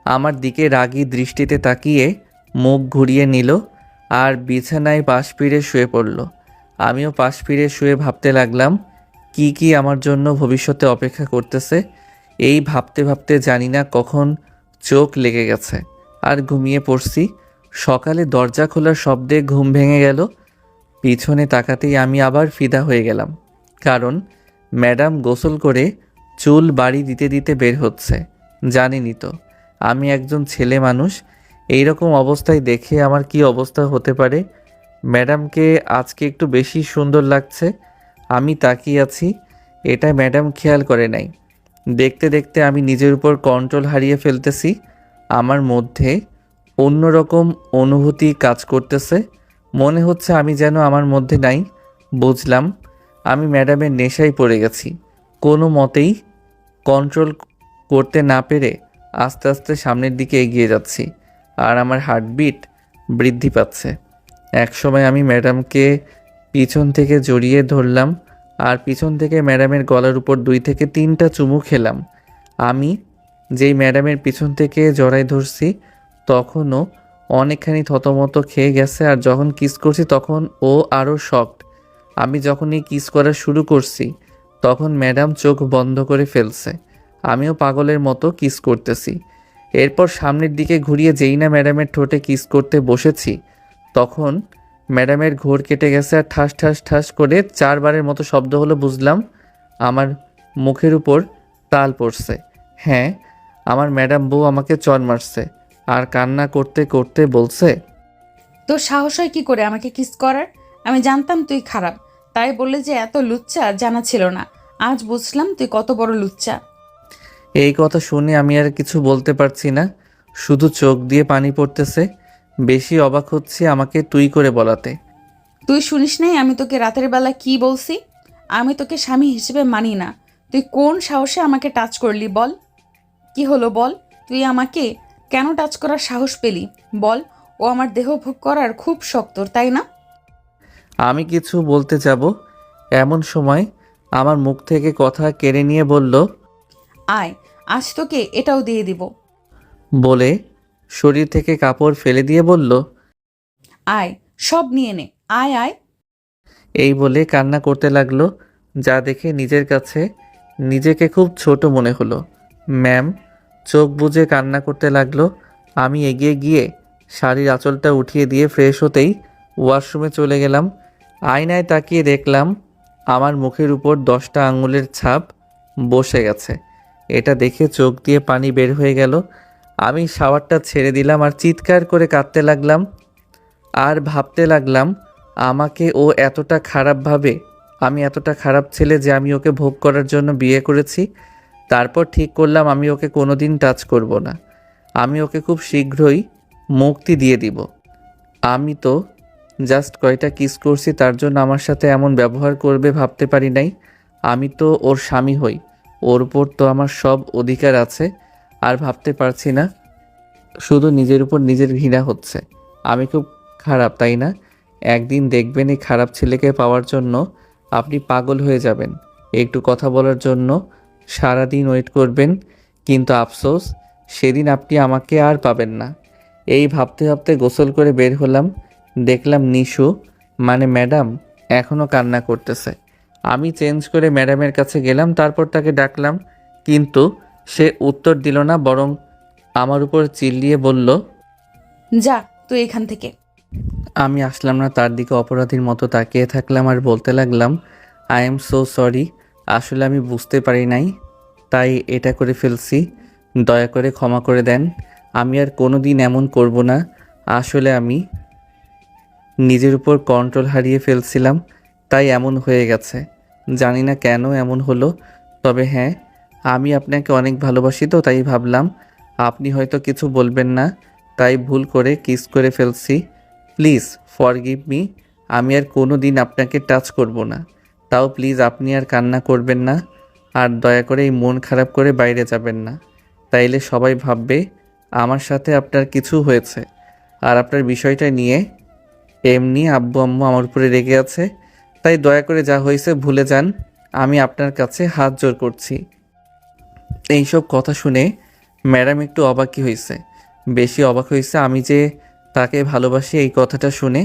আমার দিকে রাগী দৃষ্টিতে তাকিয়ে মুখ ঘুরিয়ে নিল আর বিছানায় পাশ ফিরে শুয়ে পড়ল। আমিও পাশ ফিরে শুয়ে ভাবতে লাগলাম কি কি আমার জন্য ভবিষ্যতে অপেক্ষা করতেছে। এই ভাবতে ভাবতে জানি না কখন চোখ লেগে গেছে আর ঘুমিয়ে পড়ছি। সকালে দরজা খোলার শব্দে ঘুম ভেঙে গেল। পিছনে তাকাতেই আমি আবার ফিদা হয়ে গেলাম, কারণ ম্যাডাম গোসল করে চুল বাড়ি দিতে দিতে বের হচ্ছে। জানিনি তো আমি একজন ছেলে মানুষ, এই রকম অবস্থায় দেখে আমার কি অবস্থা হতে পারে। ম্যাডামকে আজকে একটু বেশি সুন্দর লাগছে। আমি তাকিয়ে আছি, এটা ম্যাডাম খেয়াল করে নাই। দেখতে দেখতে আমি নিজের উপর কন্ট্রোল হারিয়ে ফেলতেছি। আমার মধ্যে অন্যরকম অনুভূতি কাজ করতেছে। মনে হচ্ছে আমি যেন আমার মধ্যে নাই। বুঝলাম আমি ম্যাডামের নেশায় পড়ে গেছি। কোনো মতেই কন্ট্রোল করতে না পেরে আস্তে আস্তে সামনের দিকে এগিয়ে যাচ্ছি আর আমার হার্টবিট বৃদ্ধি পাচ্ছে। একসময় আমি ম্যাডামকে পিছন থেকে জড়িয়ে ধরলাম আর পিছন থেকে ম্যাডামের গলার উপর 2 থেকে 3টা চুমু খেলাম। আমি যেই ম্যাডামের পিছন থেকে জড়াই ধরছি তখনও অনেকখানি থতমত খেয়ে গেছে, আর যখন কিস করছি তখন ও আরও শকড। আমি যখনই কিস করা শুরু করছি তখন ম্যাডাম চোখ বন্ধ করে ফেলছে। আমিও পাগলের মতো কিস করতেছি। এরপর সামনের দিকে ঘুরিয়ে যেই না ম্যাডামের ঠোঁটে কিস করতে বসেছি তখন ম্যাডামের ঘোর কেটে গেছে আর ঠাস ঠাস ঠাস করে 4বারের মতো শব্দ হলো। বুঝলাম আমার মুখের উপর তাল পড়ছে। হ্যাঁ, আমার ম্যাডাম বউ আমাকে চড় মারছে আর কান্না করতে করতে বলছে, তোর সাহস হয় কি করে আমাকে কিস করার? আমি জানতাম তুই খারাপ, তাই বললে যে এত লুচ্চা জানা ছিল না। আজ বুঝলাম তুই কত বড় লুচ্চা। এই কথা শুনে আমি আর কিছু বলতে পারছি না, শুধু চোখ দিয়ে পানি পড়তেছে। বেশি অবাক হচ্ছি আমাকে তুই করে বলাতে। তুই শুনিস নাই আমি তোকে রাতের বেলা কি বলছি? আমি তোকে স্বামী হিসেবে মানি না। তুই কোন সাহসে আমাকে টাচ করলি বল? কি হলো বল? তুই আমাকে কেন টাচ করার সাহস পেলি বল? ও আমার দেহ ভোগ করার খুব শক্ত, তাই না? আমি কিছু বলতে যাব এমন সময় আমার মুখ থেকে কথা কেড়ে নিয়ে বলল, আয়, আজ তোকে এটাও দিয়ে দিব। বলে শরীর থেকে কাপড় ফেলে দিয়ে বলল, আয়, সব নিয়ে নে, আয় আয়। এই বলে কান্না করতে লাগলো, যা দেখে নিজের কাছে নিজেকে খুব ছোট মনে হলো। ম্যাম চোখ বুজে কান্না করতে লাগলো। আমি এগিয়ে গিয়ে শাড়ির আঁচলটা উঠিয়ে দিয়ে ফ্রেশ হতেই ওয়াশরুমে চলে গেলাম। আয়নায় তাকিয়ে দেখলাম আমার মুখের উপর 10টা আঙুলের ছাপ বসে গেছে। এটা দেখে চোখ দিয়ে পানি বের হয়ে গেল। আমি শাওয়ারটা ছেড়ে দিলাম আর চিৎকার করে কাঁদতে লাগলাম। আর ভাবতে লাগলাম আমাকে ও এতটা খারাপ ভাবে, আমি এতটা খারাপ ছেলে যে আমি ওকে ভোগ করার জন্য বিয়ে করেছি। তারপর ঠিক করলাম আমি ওকে কোনোদিন টাচ করব না। আমি ওকে খুব শীঘ্রই মুক্তি দিয়ে দিব। আমি তো জাস্ট কয়টা কিস করছি তার জন্য আমার সাথে এমন ব্যবহার করবে ভাবতে পারি নাই। আমি তো ওর স্বামী হই, ওর উপর তো আমার সব অধিকার আছে। আর ভাবতে পারছি না, শুধু নিজের উপর নিজের ঘৃণা হচ্ছে। আমি খুব খারাপ, তাই না? একদিন দেখবেন এই খারাপ ছেলেকে পাওয়ার জন্য আপনি পাগল হয়ে যাবেন। একটু কথা বলার জন্য সারাদিন ওয়েট করবেন, কিন্তু আফসোস সেদিন আপনি আমাকে আর পাবেন না। এই ভাবতে ভাবতে গোসল করে বের হলাম। দেখলাম নিশু মানে ম্যাডাম এখনও কান্না করতেছে। আমি চেঞ্জ করে ম্যাডামের কাছে গেলাম, তারপর তাকে ডাকলাম, কিন্তু সে উত্তর দিল না, বরং আমার উপর চিল্লিয়ে বলল, যা তুই এখান থেকে। আমি আসলাম না, তার দিকে অপরাধীর মতো তাকিয়ে থাকলাম আর বলতে লাগলাম, আই এম সো সরি, আসলে আমি বুঝতে পারি নাই, তাই এটা করে ফেলছি। দয়া করে ক্ষমা করে দেন। আমি আর কোনো দিন এমন করব না। আসলে আমি নিজের উপর কন্ট্রোল হারিয়ে ফেলছিলাম, তাই এমন হয়ে গেছে। জানি না কেন এমন হলো, তবে হ্যাঁ, আমি আপনাকে অনেক ভালোবাসি, তো তাই ভাবলাম আপনি হয়তো কিছু বলবেন না, তাই ভুল করে কিস করে ফেলছি। Please forgive me. আমি আর কোনো দিন আপনাকে টাচ করব না। তাও প্লিজ আপনি আর কান্না করবেন না, আর দয়া করে এই মন খারাপ করে বাইরে যাবেন না। তাইলে সবাই ভাববে আমার সাথে আপনার কিছু হয়েছে। আর আপনার বিষয়টা নিয়ে এমনি আব্বু আম্মু আমার উপরে রেগে আছে, তাই দয়া করে যা হয়েছে ভুলে যান। আমি আপনার কাছে হাত জোড় করছি। এইসব কথা শুনে ম্যাডাম একটু অবাকই হয়েছে। বেশি অবাক হয়েছে আমি যে তাকে ভালোবাসি এই কথাটা শুনে।